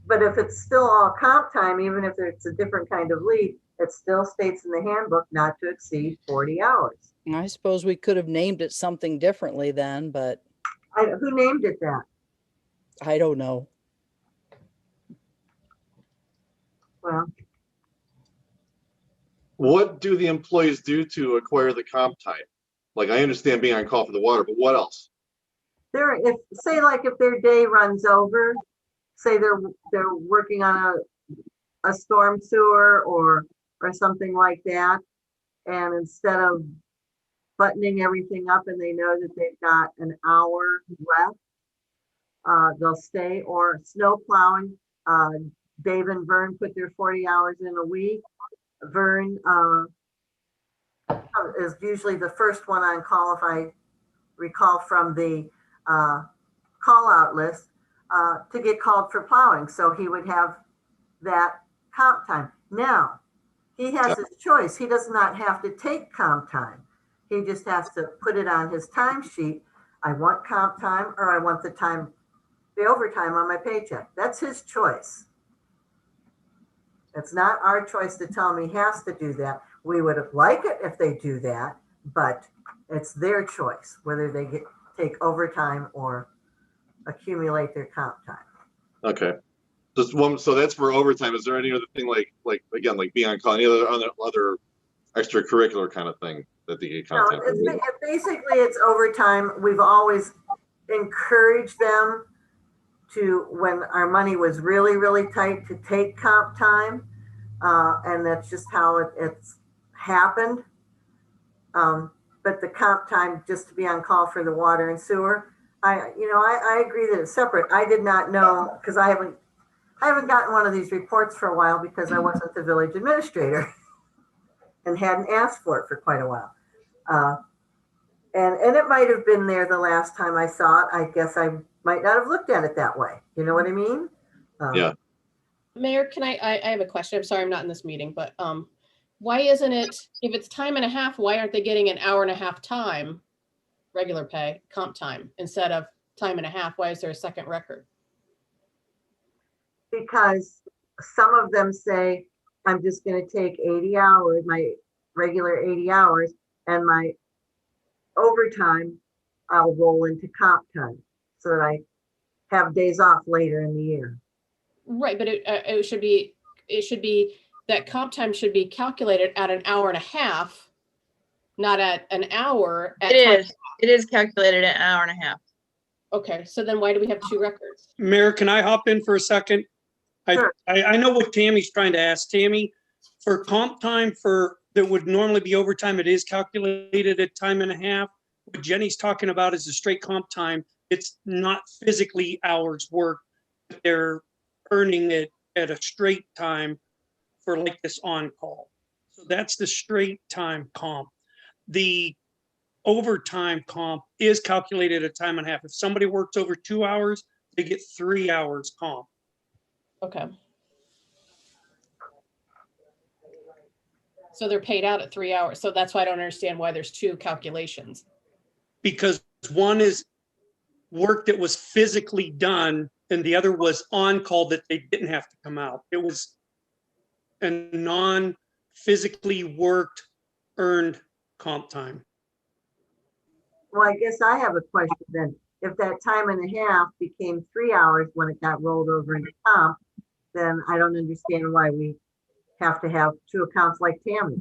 But if it's still all comp time, even if it's a different kind of leave, it still states in the handbook not to exceed 40 hours. And I suppose we could have named it something differently then, but Who named it that? I don't know. Well, What do the employees do to acquire the comp time? Like, I understand being on call for the water, but what else? if their day runs over, say they're working on a storm sewer or something like that, and instead of buttoning everything up and they know that they've got an hour left, they'll stay. Or snow plowing. Dave and Vern put their 40 hours in a week. Vern is usually the first one on call, if I recall from the call out list, to get called for plowing. So he would have that comp time. Now, he has his choice. He does not have to take comp time. He just has to put it on his timesheet. I want comp time, or I want the overtime on my paycheck. That's his choice. It's not our choice to tell him he has to do that. We would have liked it if they do that, but it's their choice whether they take overtime or accumulate their comp time. Okay. Just one, so that's for overtime. Is there any other thing like again, like being on call, any other extracurricular kind of thing that they get comp time for? Basically, it's overtime. We've always encouraged them to, when our money was really, really tight, to take comp time. And that's just how it's happened. But the comp time, just to be on call for the water and sewer, I agree that it's separate. I did not know, because I haven't gotten one of these reports for a while because I wasn't the village administrator and hadn't asked for it for quite a while. And it might have been there the last time I saw it. I guess I might not have looked at it that way. You know what I mean? Yeah. Mayor, I have a question. I'm sorry, I'm not in this meeting, but why isn't it, if it's time and a half, why aren't they getting an hour and a half time, regular pay, comp time, instead of time and a half? Why is there a second record? Because some of them say, I'm just gonna take 80 hours, my regular 80 hours, and my overtime, I'll roll into comp time so that I have days off later in the year. Right, but it should be, that comp time should be calculated at an hour and a half, not at an hour. At It is calculated an hour and a half. Okay, so then why do we have two records? Mayor, can I hop in for a second? Sure. I know what Tammy's trying to ask. Tammy, for comp time that would normally be overtime, it is calculated at time and a half. What Jenny's talking about is the straight comp time. It's not physically hours worked. They're earning it at a straight time for like this on-call. So that's the straight time comp. The overtime comp is calculated at time and a half. If somebody works over 2 hours, they get 3 hours comp. Okay. So they're paid out at 3 hours. So that's why I don't understand why there's two calculations. Because one is work that was physically done and the other was on call that they didn't have to come out. It was a non-physically worked earned comp time. Well, I guess I have a question then. If that time and a half became 3 hours when it got rolled over into comp, then I don't understand why we have to have two accounts like Tammy.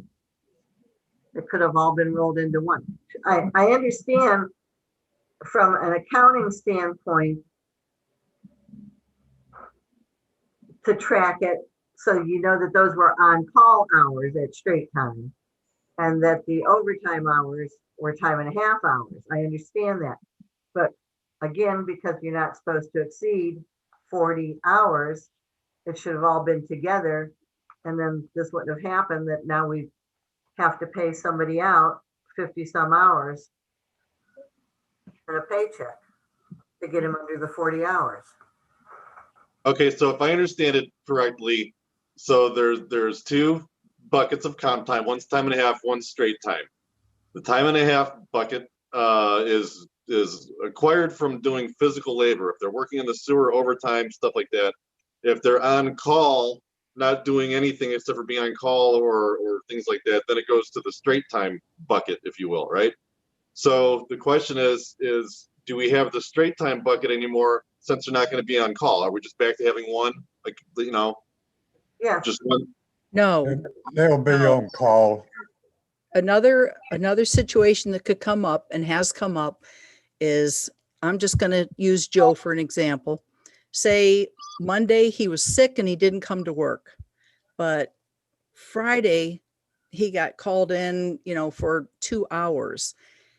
It could have all been rolled into one. I understand from an accounting standpoint to track it, so you know that those were on-call hours at straight time and that the overtime hours were time and a half hours. I understand that. But again, because you're not supposed to exceed 40 hours, it should have all been together. And then this wouldn't have happened, that now we have to pay somebody out 50 some hours and a paycheck to get him under the 40 hours. Okay, so if I understand it correctly, so there's two buckets of comp time. One's time and a half, one's straight time. The time and a half bucket is acquired from doing physical labor. If they're working in the sewer, overtime, stuff like that. If they're on call, not doing anything except for being on call or things like that, then it goes to the straight time bucket, if you will, right? So the question is do we have the straight time bucket anymore since they're not going to be on call? Are we just back to having one, like, you know, Yeah. just one? No, They'll be on call. another situation that could come up and has come up is, I'm just going to use Joe for an example. Say Monday he was sick and he didn't come to work, but Friday he got called in, for 2 hours.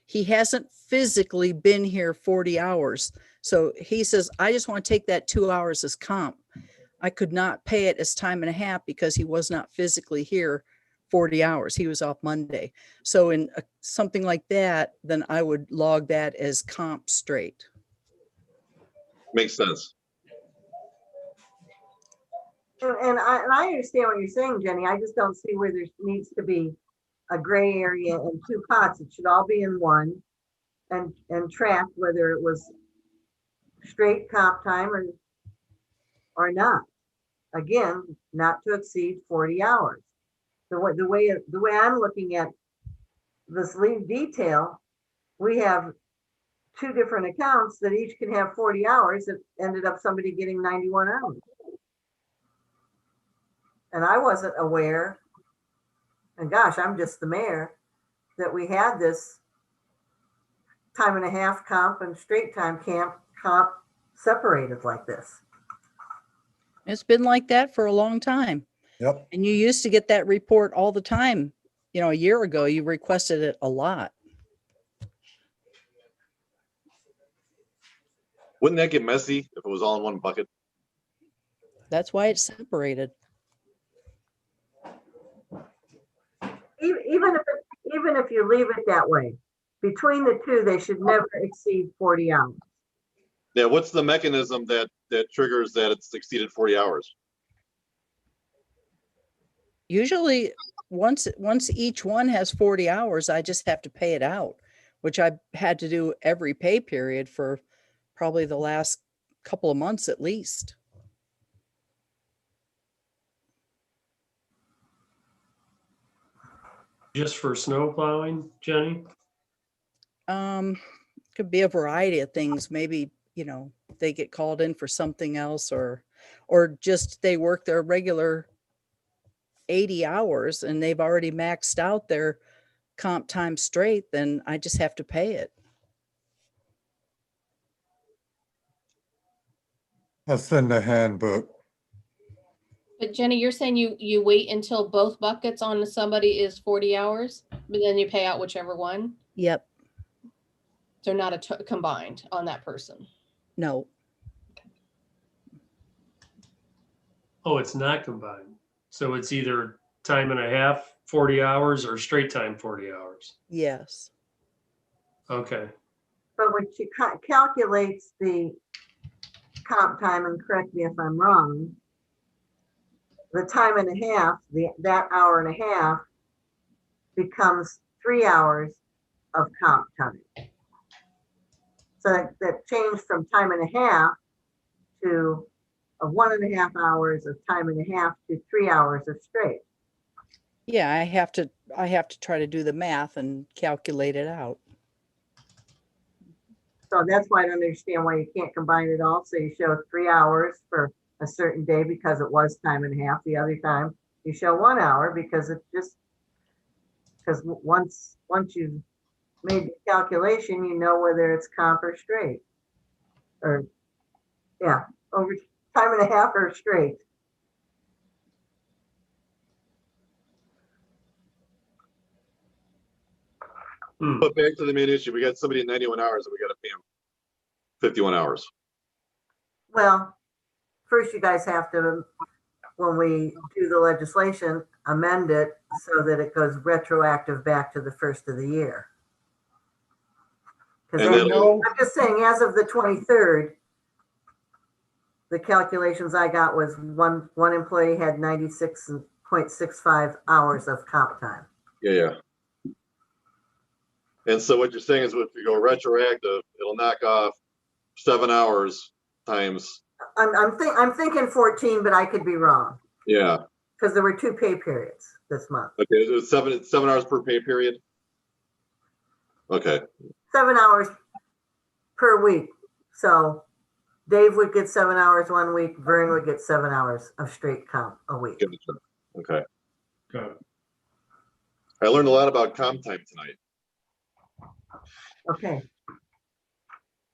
He hasn't physically been here 40 hours. So he says, I just want to take that 2 hours as comp. I could not pay it as time and a half because he was not physically here 40 hours. He was off Monday. So in something like that, then I would log that as comp straight. Makes sense. And I understand what you're saying, Jenny. I just don't see where there needs to be a gray area and two pots. It should all be in one and track whether it was straight comp time or not. Again, not to exceed 40 hours. The way I'm looking at this leave detail, we have two different accounts that each can have 40 hours. It ended up somebody getting 91 hours. And I wasn't aware, and gosh, I'm just the mayor, that we had this time and a half comp and straight time comp separated like this. It's been like that for a long time. Yep. And you used to get that report all the time. A year ago, you requested it a lot. Wouldn't that get messy if it was all in one bucket? That's why it's separated. Even if you leave it that way, between the two, they should never exceed 40 hours. Yeah, what's the mechanism that triggers that it's exceeded 40 hours? Usually, once each one has 40 hours, I just have to pay it out, which I had to do every pay period for probably the last couple of months at least. Just for snow plowing, Jenny? Could be a variety of things. Maybe, they get called in for something else, or just they work their regular 80 hours and they've already maxed out their comp time straight, then I just have to pay it. That's in the handbook. But Jenny, you're saying you wait until both buckets on somebody is 40 hours, but then you pay out whichever one? Yep. So not combined on that person. No. Oh, it's not combined. So it's either time and a half, 40 hours, or straight time 40 hours. Yes. Okay. But when she calculates the comp time, and correct me if I'm wrong, the time and a half, that hour and a half becomes 3 hours of comp time. So that changed from time and a half to 1.5 hours of time and a half to 3 hours of straight. Yeah, I have to try to do the math and calculate it out. So that's why I don't understand why you can't combine it all. So you show 3 hours for a certain day because it was time and a half. The other time you show 1 hour because once you've made the calculation, you know whether it's comp or straight. Or yeah, over time and a half or straight. But back to the main issue, we got somebody at 91 hours and we got to pay them 51 hours. Well, first you guys have to, when we do the legislation, amend it so that it goes retroactive back to the first of the year. Because I'm just saying, as of the 23rd, the calculations I got was one employee had 96.65 hours of comp time. Yeah. And so what you're saying is if you go retroactive, it'll knock off 7 hours times. I'm thinking 14, but I could be wrong. Yeah. Because there were 2 pay periods this month. Okay, it was 7 hours per pay period. Okay. 7 hours per week. So Dave would get 7 hours 1 week. Vern would get 7 hours of straight comp a week. Okay. Good. I learned a lot about comp time tonight. Okay.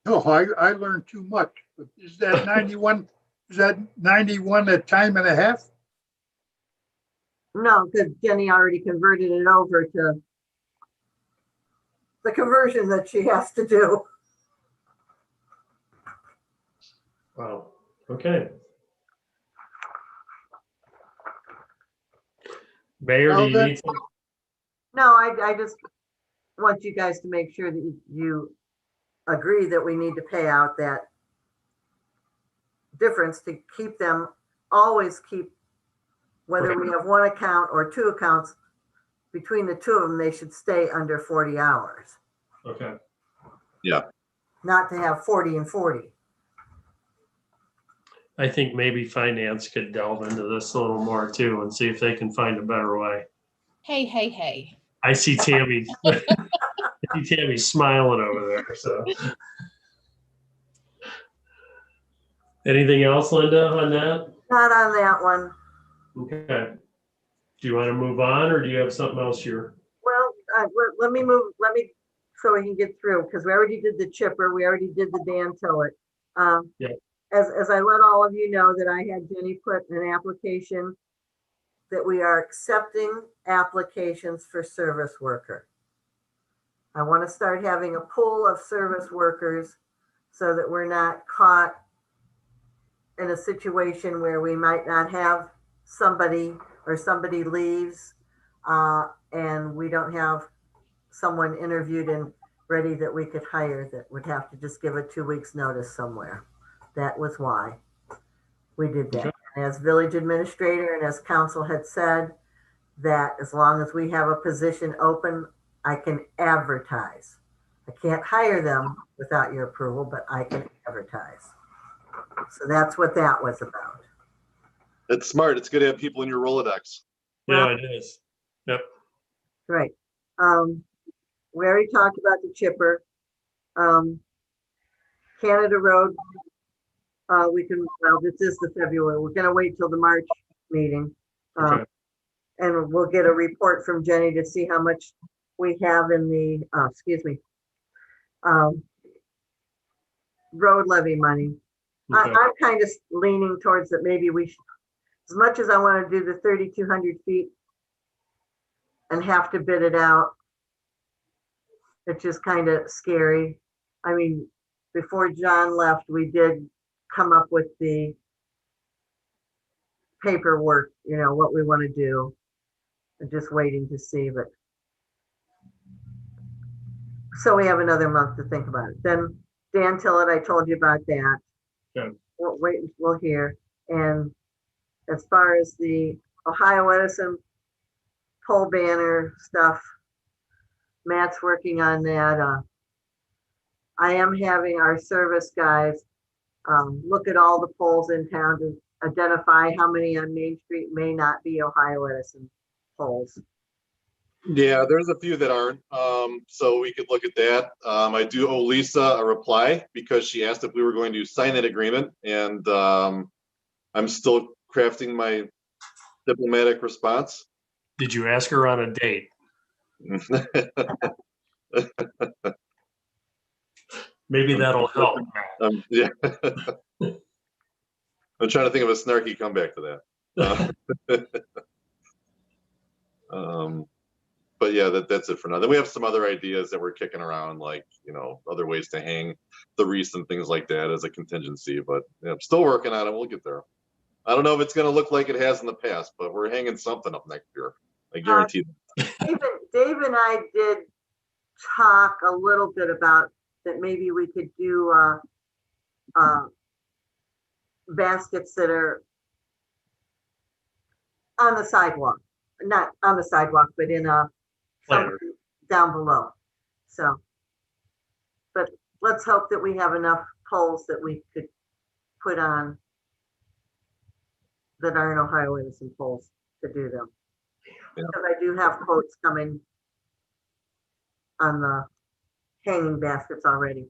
No, I learned too much, but is that 91, is that 91 a time and a half? No, because Jenny already converted it over to the conversion that she has to do. Wow. Okay. Mayor, do you need some? No, I just want you guys to make sure that you agree that we need to pay out that difference to keep them, always keep, whether we have 1 account or 2 accounts, between the 2 of them, they should stay under 40 hours. Okay. Yeah. Not to have 40 and 40. I think maybe finance could delve into this a little more too and see if they can find a better way. Hey. I see Tammy. I see Tammy smiling over there. So, anything else, Linda, on that? Not on that one. Okay. Do you want to move on, or do you have something else you're? Well, let me, so we can get through, because we already did the chipper, we already did the Dan Tillett. Yeah. As I let all of you know that I had Jenny put an application that we are accepting applications for service worker. I want to start having a pool of service workers so that we're not caught in a situation where we might not have somebody or somebody leaves and we don't have someone interviewed and ready that we could hire, that would have to just give a 2 weeks notice somewhere. That was why we did that. Okay. As village administrator and as council had said, that as long as we have a position open, I can advertise. I can't hire them without your approval, but I can advertise. So that's what that was about. It's smart. It's good to have people in your Rolodex. Yeah, it is. Yep. Right. We already talked about the chipper. Canada Road, well, this is the February. We're gonna wait till the March meeting. Okay. And we'll get a report from Jenny to see how much we have in the, road levy money. Okay. I'm kind of leaning towards that maybe we should, as much as I want to do the 3,200 feet and have to bid it out, it's just kind of scary. I mean, before John left, we did come up with the paperwork, what we want to do. I'm just waiting to see, but so we have another month to think about it. Then Dan Tillett, I told you about that. Yeah. We'll wait, we'll hear. And as far as the Ohio Edison pole banner stuff, Matt's working on that. I am having our service guys look at all the poles in town to identify how many on Main Street may not be Ohio Edison poles. Yeah, there's a few that aren't. So we could look at that. I do owe Lisa a reply because she asked if we were going to sign that agreement, and I'm still crafting my diplomatic response. Did you ask her on a date? Maybe that'll help. Yeah. I'm trying to think of a snarky comeback to that. But yeah, that's it for now. Then we have some other ideas that we're kicking around, like, other ways to hang the wreaths and things like that as a contingency. But yeah, I'm still working on it. We'll get there. I don't know if it's going to look like it has in the past, but we're hanging something up next year. I guarantee Dave and I did talk a little bit about that. Maybe we could do baskets that are on the sidewalk, not on the sidewalk, but in down below. So, but let's hope that we have enough poles that we could put on that aren't Ohio Edison poles to do them. Yeah. Because I do have quotes coming on the hanging baskets already.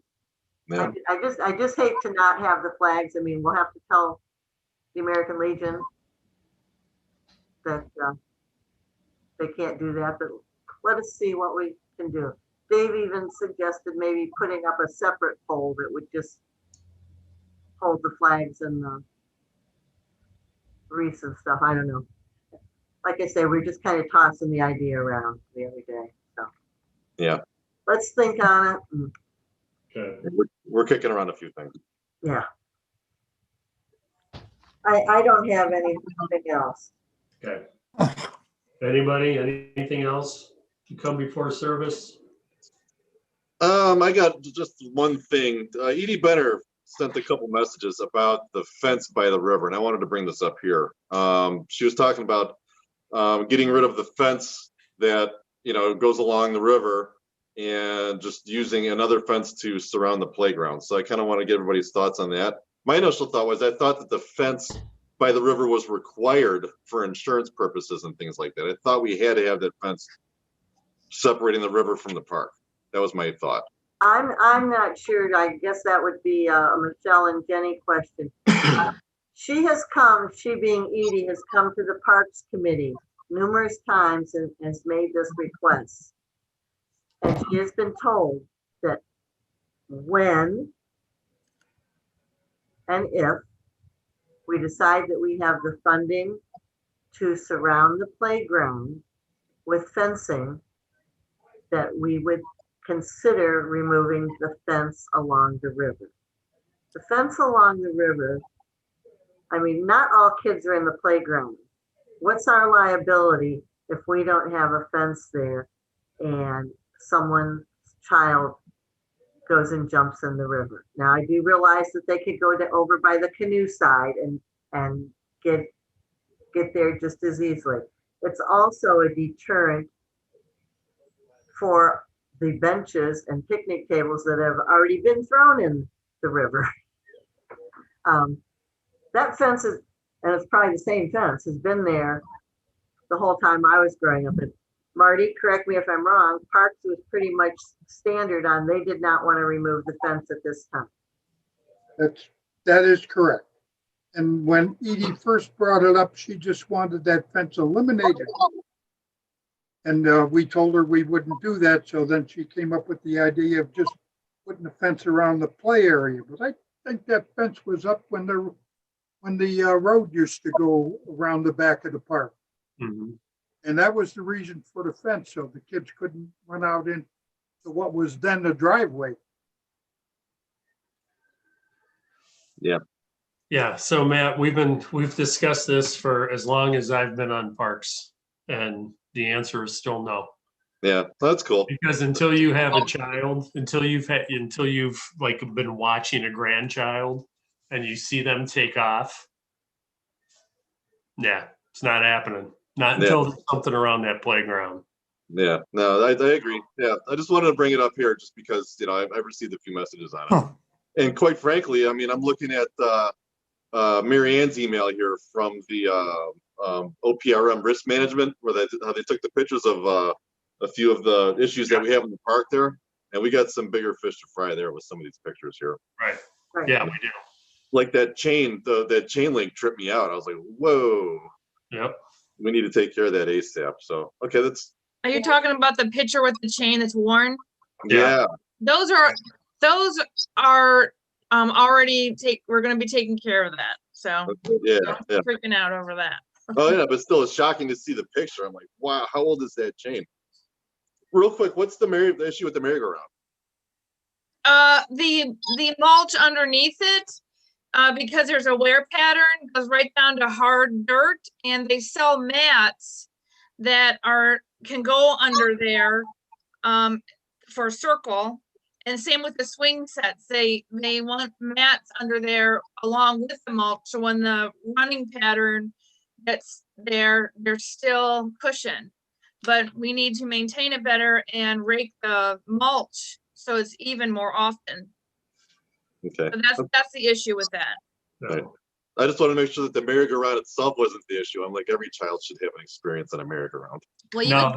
Yeah. I just hate to not have the flags. I mean, we'll have to tell the American Legion that they can't do that, but let us see what we can do. Dave even suggested maybe putting up a separate pole that would just hold the flags and the wreaths and stuff. I don't know. Like I say, we're just kind of tossing the idea around the other day. So Yeah. let's think on it. Okay. We're kicking around a few things. Yeah. I don't have anything else. Okay. Anybody, anything else to come before service? I got just one thing. Edie Benner sent a couple messages about the fence by the river, and I wanted to bring this up here. She was talking about getting rid of the fence that goes along the river and just using another fence to surround the playground. So I kind of want to get everybody's thoughts on that. My initial thought was I thought that the fence by the river was required for insurance purposes and things like that. I thought we had to have that fence separating the river from the park. That was my thought. I'm not sure. I guess that would be a Michelle and Jenny question. She being Edie, has come to the Parks Committee numerous times and has made this request. And she has been told that when and if we decide that we have the funding to surround the playground with fencing, that we would consider removing the fence along the river. The fence along the river, I mean, not all kids are in the playground. What's our liability if we don't have a fence there and someone's child goes and jumps in the river? Now, I do realize that they could go over by the canoe side and get there just as easily. it's also a deterrent for the benches and picnic tables that have already been thrown in the river. That fence is, and it's probably the same fence, has been there the whole time I was growing up. And Marty, correct me if I'm wrong, Parks was pretty much standard on, they did not want to remove the fence at this time. That is correct. And when Edie first brought it up, she just wanted that fence eliminated. And we told her we wouldn't do that. So then she came up with the idea of just putting a fence around the play area. But I think that fence was up when the road used to go around the back of the park. Mm-hmm. And that was the reason for the fence, so the kids couldn't run out into what was then the driveway. Yeah, so Matt, we've discussed this for as long as I've been on parks, and the answer is still no. Yeah, that's cool. Because until you have a child, until you've like been watching a grandchild and you see them take off, yeah, it's not happening. Not until there's something around that playground. Yeah, no, I agree. Yeah, I just wanted to bring it up here just because, I've received a few messages on it. Huh. And quite frankly, I mean, I'm looking at Mary Ann's email here from the OPRM risk management, where how they took the pictures of a few of the issues that we have in the park there. And we got some bigger fish to fry there with some of these pictures here. Right. Yeah, we do. Like that chain, that chain link tripped me out. I was like, whoa. Yep. We need to take care of that ASAP. So, okay, Are you talking about the picture with the chain that's worn? yeah. Those are already we're gonna be taking care of that. So Yeah. don't freaking out over that. Oh yeah, but still, it's shocking to see the picture. I'm like, wow, how old is that chain? Real quick, what's the issue with the merry-go-round? The mulch underneath it, because there's a wear pattern, goes right down to hard dirt, and they sell mats that can go under there for a circle. And same with the swing sets. They want mats under there along with the mulch. So when the running pattern gets there, there's still cushion. But we need to maintain it better and rake the mulch so it's even more often. Okay. So that's the issue with that. Right. I just want to make sure that the merry-go-round itself wasn't the issue. I'm like, every child should have an experience on a merry-go-round. Well, No,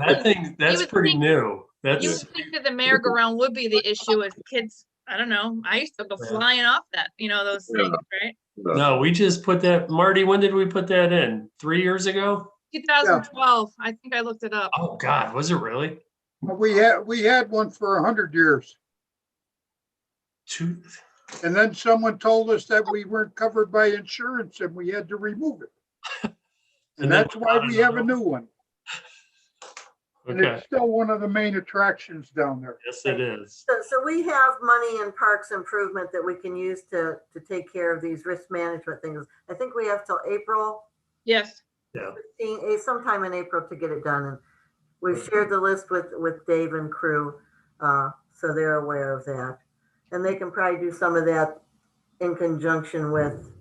that's pretty new. You would think that the merry-go-round would be the issue as kids. I don't know. I used to go flying off that, those things, right? No, we just put that, Marty, when did we put that in? 3 years ago? 2012. I think I looked it up. Oh God, was it really? We had one for 100 years. And then someone told us that we weren't covered by insurance and we had to remove it. And that's why we have a new one. And Okay. it's still one of the main attractions down there. Yes, it is. So we have money in parks improvement that we can use to take care of these risk management things. I think we have till April. Yes. Yeah. Sometime in April to get it done. And we've shared the list with Dave and crew, so they're aware of that. And they can probably do some of that in conjunction with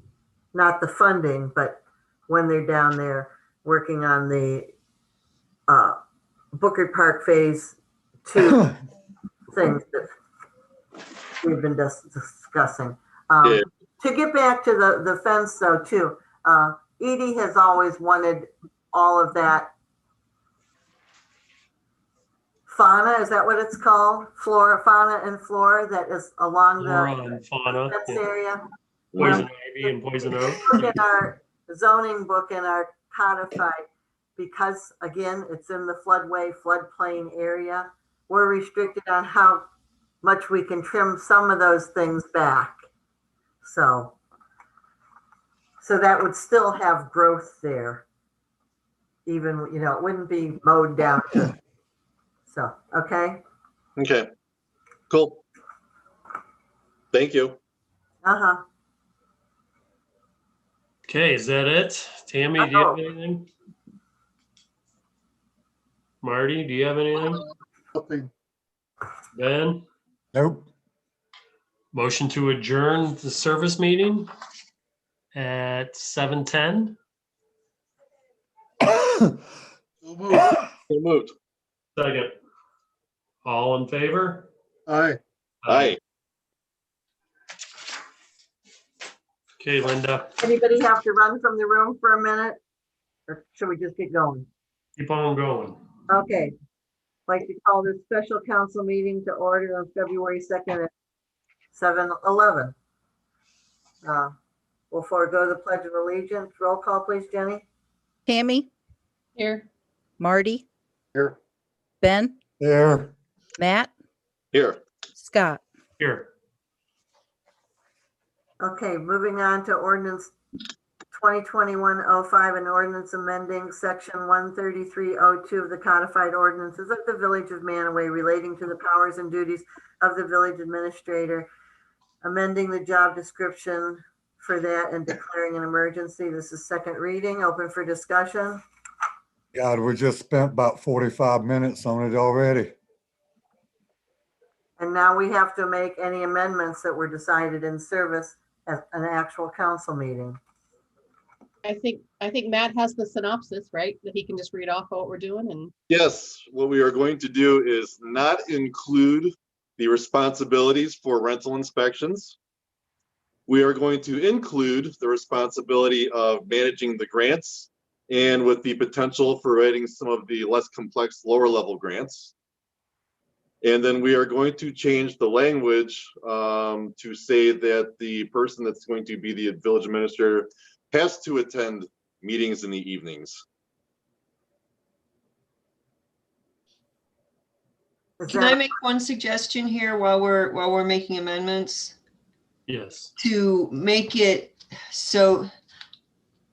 not the funding, but when they're down there working on the Booker Park Phase 2 things that we've been discussing. To get back to the fence though too, Edie has always wanted all of that fauna, is that what it's called? Fauna and flora that is along the fauna fence area. Poison ivy and poison oak. Look at our zoning book and our codified, because again, it's in the floodplain area. We're restricted on how much we can trim some of those things back. So that would still have growth there. Even, it wouldn't be mowed down. So, okay. Okay, cool. Thank you. Uh-huh. Okay, is that it? Tammy, do you have anything? Marty, do you have anything? Nothing. Ben? Nope. Motion to adjourn the service meeting at 7:10. So moved. Second. All in favor? Aye. Aye. Okay, Linda, Anybody have to run from the room for a minute? Or should we just get going? keep on going. Okay. Like to call this special council meeting to order on February 2nd at 7:11. We'll forego the pledge of allegiance. Roll call, please, Jenny. Tammy, Here, Marty, Here. Ben, There, Matt, Here. Scott. Here. Okay, moving on to ordinance 2021-05, an ordinance amending section 13302 of the codified ordinances of the Village of Manaway relating to the powers and duties of the village administrator, amending the job description for that and declaring an emergency. This is second reading, open for discussion. God, we just spent about 45 minutes on it already. And now we have to make any amendments that were decided in service at an actual council meeting. I think Matt has the synopsis, right? That he can just read off what we're doing and Yes, what we are going to do is not include the responsibilities for rental inspections. We are going to include the responsibility of managing the grants and with the potential for writing some of the less complex lower level grants. And then we are going to change the language to say that the person that's going to be the village administrator has to attend meetings in the evenings. Can I make one suggestion here while we're making amendments? Yes. To make it so,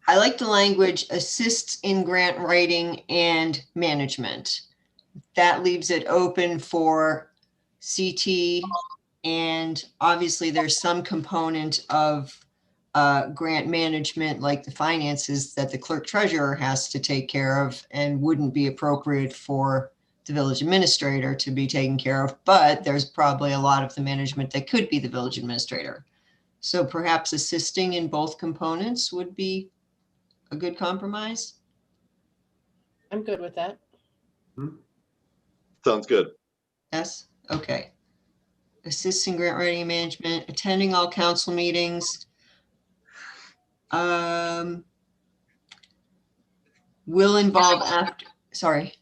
I like the language assists in grant writing and management. That leaves it open for CT, and obviously there's some component of grant management, like the finances, that the clerk treasurer has to take care of and wouldn't be appropriate for the village administrator to be taken care of, but there's probably a lot of the management that could be the village administrator. So perhaps assisting in both components would be a good compromise. I'm good with that. Sounds good. Yes, okay. Assisting grant writing and management, attending all council meetings. Will involve after, sorry.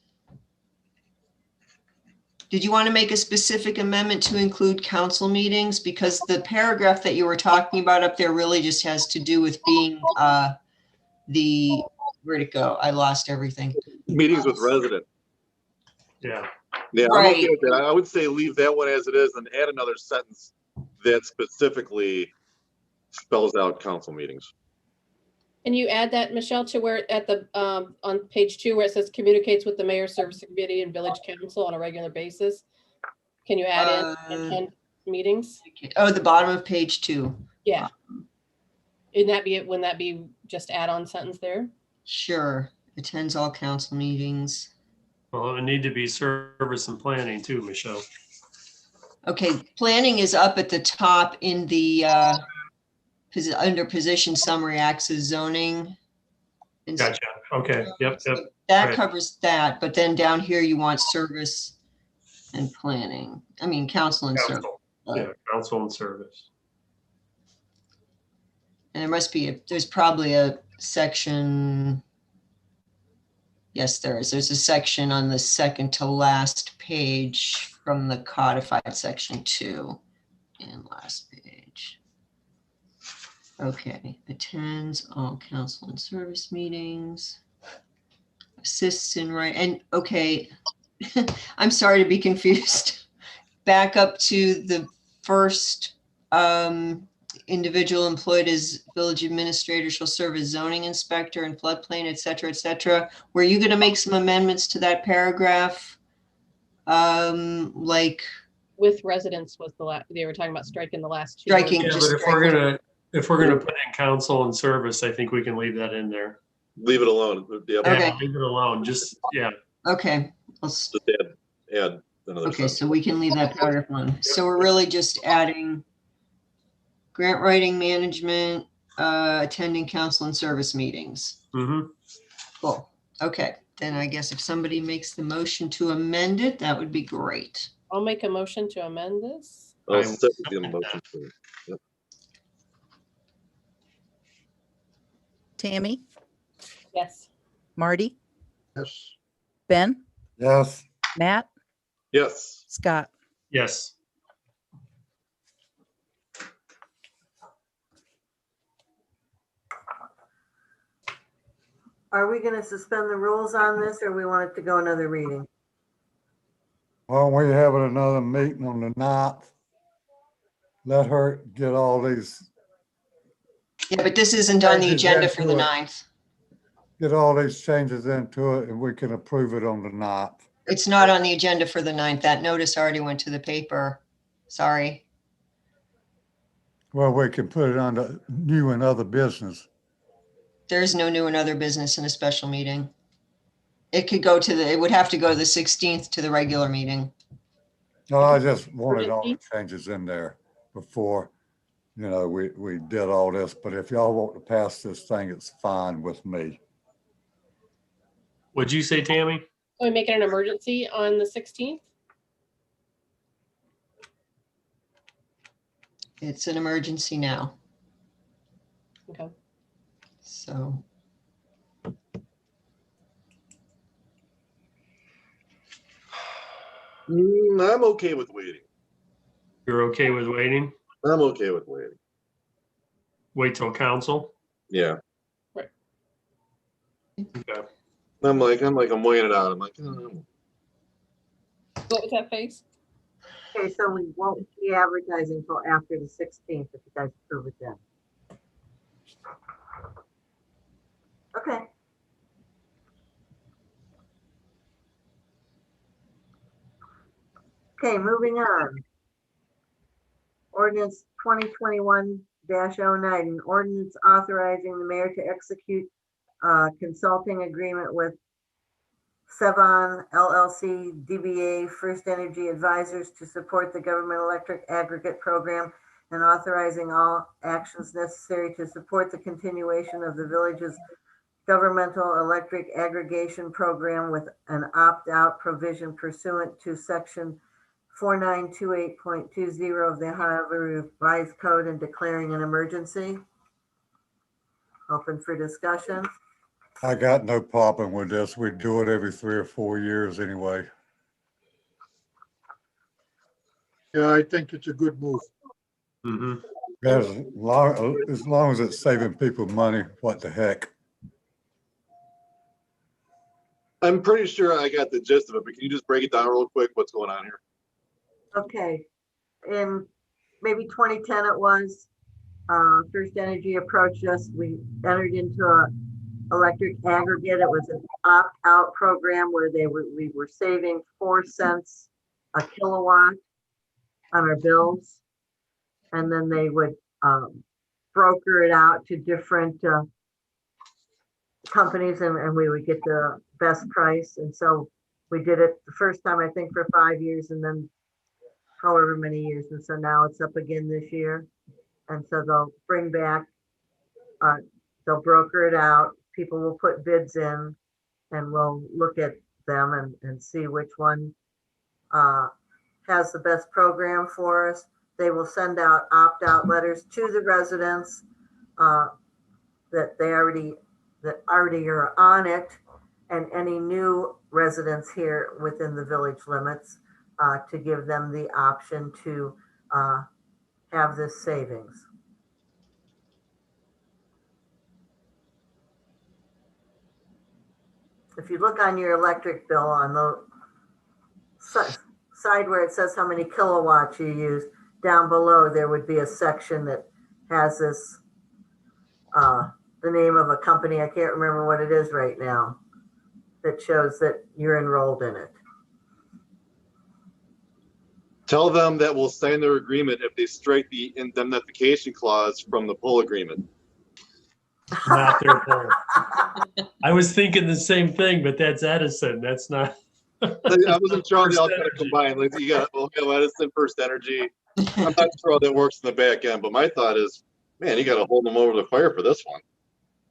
Did you want to make a specific amendment to include council meetings? Because the paragraph that you were talking about up there really just has to do with being where'd it go? I lost everything. Meetings with residents. Yeah. Yeah, I'm Right. okay with that. I would say leave that one as it is and add another sentence that specifically spells out council meetings. Can you add that, Michelle, to where at the on page 2 where it says communicates with the mayor, service committee, and village council on a regular basis? Can you add in attend meetings? Oh, the bottom of page 2. Yeah. Wouldn't that be just add-on sentence there? Sure. Attends all council meetings. Well, it would need to be service and planning too, Michelle. Okay, planning is up at the top in the under position summary, access zoning. And Gotcha. Okay. Yep. that Right. covers that, but then down here you want service and planning. I mean, council and service. Council. Yeah, council and service. And there's probably a section. Yes, there is. There's a section on the second to last page from the codified section 2 and last page. Okay, attends all council and service meetings, assists in right, and okay, I'm sorry to be confused. Back up to the first individual employed as village administrator shall serve as zoning inspector and floodplain, et cetera, et cetera. Were you gonna make some amendments to that paragraph? Like With residents was they were talking about striking the last 2. Striking. Yeah, Just but if we're gonna put in council and service, I think we can leave that in there. Leave it alone. Yep. Okay. Yeah, leave it alone. Just, yeah. Okay, Just add another okay, sentence. so we can leave that paragraph on. So we're really just adding grant writing, management, attending council and service meetings. Mm-hmm. Cool, okay. Then I guess if somebody makes the motion to amend it, that would be great. I'll make a motion to amend this. I'll I will second the second motion. Tammy, Yes. Marty, Yes. Ben, Yes, Matt, Yes. Scott. Yes. Are we gonna suspend the rules on this or we want it to go another reading? well, we having another meeting on the 9th. Let her get all these, Yeah, but this isn't on the Changes agenda for the into it. 9th. get all these changes into it and we can approve it on the 9th. It's not on the agenda for the 9th. That notice already went to the paper. Sorry. Well, we can put it under new and other business. There's no new and other business in a special meeting. It could go to the, it would have to go to the 16th to the regular meeting. No, I just wanted all the changes in there before, we did all this, but if y'all want to pass this thing, it's fine with me. What'd you say, Tammy? Can we make it an emergency on the 16th? It's an emergency now, Okay. so. I'm okay with waiting. You're okay with waiting? I'm okay with waiting. Wait till council? Yeah. Okay. I'm weighing it out. I'm like, What was that face? Okay, so we won't be advertising until after the 16th if you guys approve it then. Okay. Okay, moving on. Ordinance 2021-09, an ordinance authorizing the mayor to execute consulting agreement with Sevon LLC DBA First Energy Advisors to support the government electric aggregate program and authorizing all actions necessary to support the continuation of the village's governmental electric aggregation program with an opt-out provision pursuant to section 4928.20 of the Ohio Revised Code and declaring an emergency. Open for discussion. I got no problem with this. We do it every 3 or 4 years anyway. Yeah, I think it's a good move. Mm-hmm. As long as it's saving people money, what the heck? I'm pretty sure I got the gist of it, but can you just break it down real quick? What's going on here? Okay, in maybe 2010 it was, First Energy approached us. We entered into a electric aggregate. It was an opt-out program where we were saving 4 cents a kilowatt on our bills. And then they would broker it out to different companies and we would get the best price. And so we did it the first time, I think, for 5 years and then however many years. And so now it's up again this year. And so they'll bring back, they'll broker it out. People will put bids in and we'll look at them and see which one has the best program for us. They will send out opt-out letters to the residents that already are on it, and any new residents here within the village limits to give them the option to have this savings. If you look on your electric bill on the side where it says how many kilowatts you use, down below there would be a section that has this, the name of a company, I can't remember what it is right now, that shows that you're enrolled in it. Tell them that we'll sign their agreement if they strike the indemnification clause from the pull agreement. Not their fault. I was thinking the same thing, but that's Edison. That's not. I wasn't sure how they all kind of First Energy. combine. Like you got Ohio Edison, First Energy. I'm not sure how that works in the back end, but my thought is, man, you got to hold them over the fire for this one.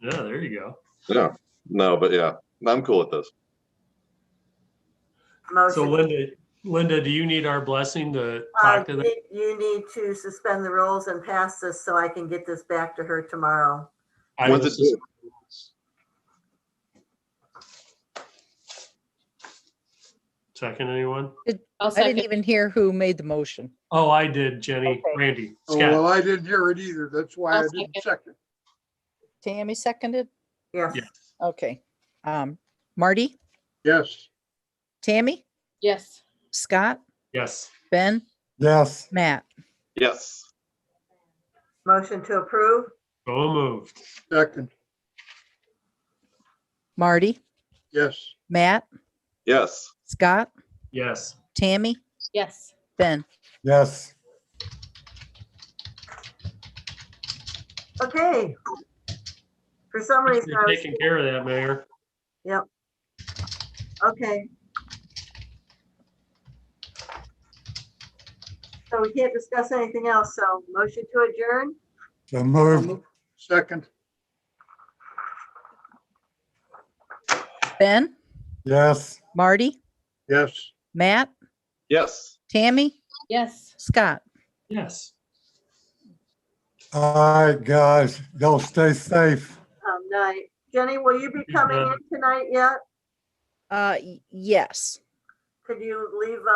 Yeah, there you go. Yeah, no, but yeah, I'm cool with this. So motion. Linda, do you need our blessing to talk to them? You need to suspend the rules and pass this so I can get this back to her tomorrow. I When's will it due? Second, anyone? I'll I didn't second. even hear who made the motion. Oh, I did, Jenny, Okay. Randy, Oh, well, Scott. I didn't hear it either. That's why I'll I didn't second. Tammy seconded? Yes. Yeah. Okay. Marty, Yes, Tammy, Yes. Scott, Yes. Ben, Yes, Matt. Yes. Motion to approve? So moved. second, Marty, yes, Matt, Yes. Scott, Yes. Tammy, Yes. Ben. yes. Okay. For some Thanks reason, for I was, taking care of that, Mayor. yep. Okay. So we can't discuss anything else, so motion to adjourn? So moved. second, Ben, Yes. Marty, yes. Matt, Yes. Tammy, Yes. Scott. Yes. All right, guys, y'all stay safe. Night. Jenny, will you be coming in tonight yet? Yes. Could you leave